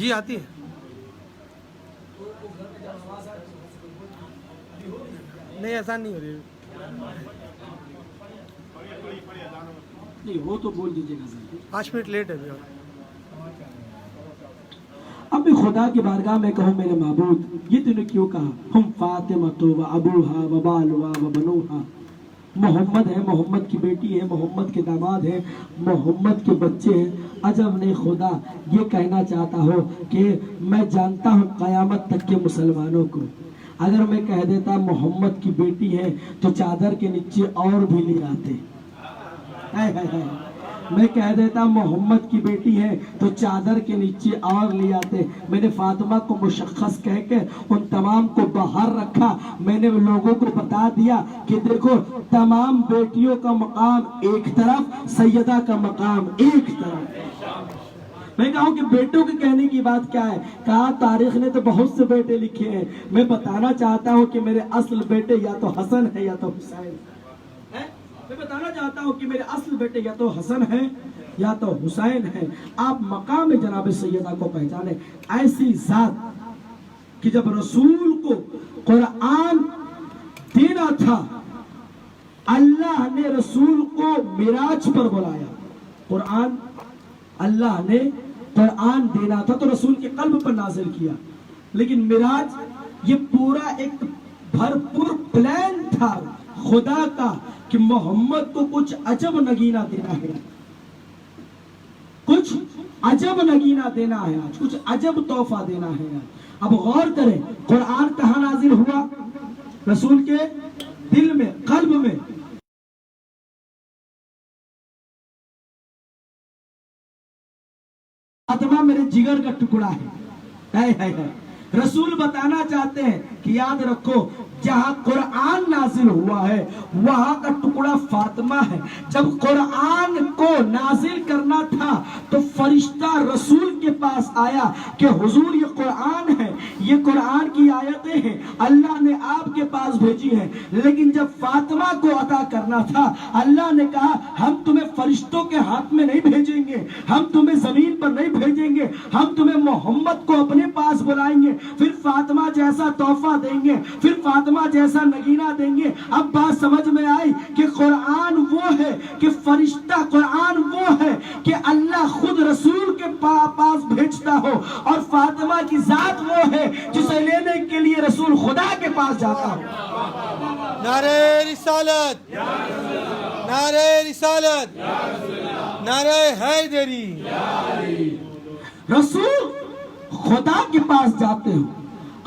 جی آتی ہے. نہیں آسان نہیں ہو رہی. نہیں وہ تو بول دیجیے گا سر. 5 منٹ لیٹ ہے ابھی. اب میں خدا کی بارگاہ میں کہوں میرے معبود یہ تو نے کیوں کہا ہم فاطمہ تو و ابوہا و بالوا و بنوہا. محمد ہے, محمد کی بیٹی ہے, محمد کے داماد ہیں, محمد کے بچے ہیں. عجب نہیں خدا یہ کہنا چاہتا ہو کہ میں جانتا ہوں قیامت تک کے مسلمانوں کو اگر میں کہہ دیتا محمد کی بیٹی ہے تو چادر کے نیچے اور بھی لے آتے. میں کہہ دیتا محمد کی بیٹی ہے تو چادر کے نیچے اور لے آتے. میں نے فاطمہ کو مشخص کہہ کے ان تمام کو باہر رکھا. میں نے لوگوں کو بتا دیا کہ دیکھو تمام بیٹیوں کا مقام ایک طرف, سیدہ کا مقام ایک طرف. میں کہا کہ بیٹوں کے کہنے کی بات کیا ہے. کہا تاریخ نے تو بہت سے بیٹے لکھے ہیں, میں بتانا چاہتا ہوں کہ میرے اصل بیٹے یا تو حسن ہے یا تو حسین. میں بتانا چاہتا ہوں کہ میرے اصل بیٹے یا تو حسن ہیں یا تو حسین ہیں. آپ مقام جناب سیدہ کو پہچانے. ایسی ذات کہ جب رسول کو قرآن دینا تھا اللہ نے رسول کو معراج پر بلایا. قرآن اللہ نے قرآن دینا تھا تو رسول کے قلب پر نازل کیا, لیکن معراج یہ پورا ایک بھرپور پلان تھا خدا کا کہ محمد کو کچھ عجب نگینہ دینا ہے, کچھ عجب نگینہ دینا ہے, آج کچھ عجب تحفہ دینا ہے. اب غور کریں قرآن کہاں نازل ہوا؟ رسول کے دل میں, قلب میں. فاطمہ میرے جگر کا ٹکڑا ہے. رسول بتانا چاہتے ہیں کہ یاد رکھو جہاں قرآن نازل ہوا ہے وہاں کا ٹکڑا فاطمہ ہے. جب قرآن کو نازل کرنا تھا تو فرشتہ رسول کے پاس آیا کہ حضور یہ قرآن ہے, یہ قرآن کی آیتیں ہیں, اللہ نے آپ کے پاس بھیجی ہیں. لیکن جب فاطمہ کو عطا کرنا تھا اللہ نے کہا ہم تمہیں فرشتوں کے ہاتھ میں نہیں بھیجیں گے, ہم تمہیں زمین پر نہیں بھیجیں گے, ہم تمہیں محمد کو اپنے پاس بلائیں گے, پھر فاطمہ جیسا تحفہ دیں گے, پھر فاطمہ جیسا نگینہ دیں گے. اب بات سمجھ میں آئی کہ قرآن وہ ہے کہ فرشتہ, قرآن وہ ہے کہ اللہ خود رسول کے پاس بھیجتا ہو, اور فاطمہ کی ذات وہ ہے جسے لینے کے لیے رسول خدا کے پاس جاتا ہو. نعرہ رسالت, نعرہ رسالت, نعرہ حیدری. رسول خدا کے پاس جاتے ہو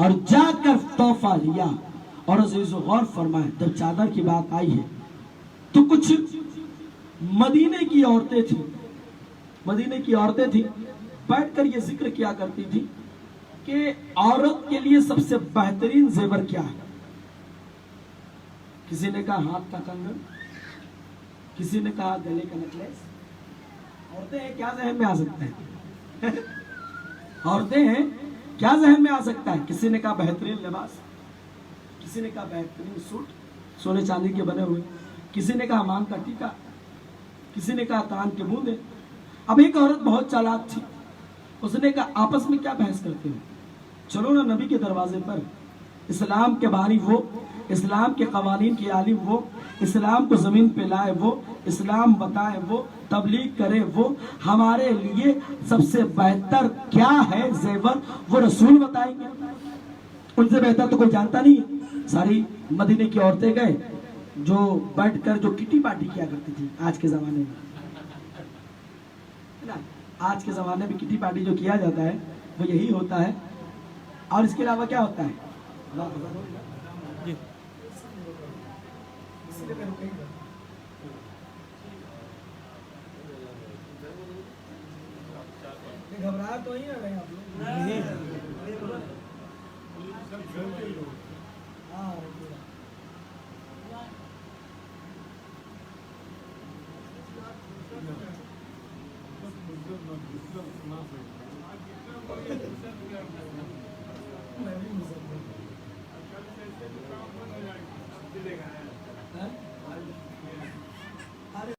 اور جا کر تحفہ لیا. اور عزیز و غور فرمائے جب چادر کی بات آئی ہے تو کچھ مدینے کی عورتیں تھیں, مدینے کی عورتیں تھیں بیٹھ کر یہ ذکر کیا کرتی تھی کہ عورت کے لیے سب سے بہترین زیور کیا ہے. کسی نے کہا ہاتھ کا کنگن, کسی نے کہا گلے کا نیکلیس. عورتیں ہیں کیا ذہن میں آ سکتا ہے؟ عورتیں ہیں کیا ذہن میں آ سکتا ہے؟ کسی نے کہا بہترین لباس, کسی نے کہا بہترین سوٹ سونے چاندی کے بنے ہوئے, کسی نے کہا مانگ کا ٹیکا, کسی نے کہا کان کے بوندے. اب ایک عورت بہت چالاک تھی, اس نے کہا آپس میں کیا بحث کرتے ہو, چلو نا نبی کے دروازے پر. اسلام کے بانی وہ, اسلام کے قوانین کی عالم وہ, اسلام کو زمین پہ لائے وہ, اسلام بتائے وہ, تبلیغ کرے وہ. ہمارے لیے سب سے بہتر کیا ہے زیور وہ رسول بتائیں گے. ان سے بہتر تو کوئی جانتا نہیں ہے. ساری مدینے کی عورتیں گئے جو بیٹھ کر جو کٹی پارٹی کیا کرتی تھی آج کے زمانے میں. آج کے زمانے میں کٹی پارٹی جو کیا جاتا ہے وہ یہی ہوتا ہے, اور اس کے علاوہ کیا ہوتا ہے؟ گھبراہ تو ہی رہے آپ لوگ.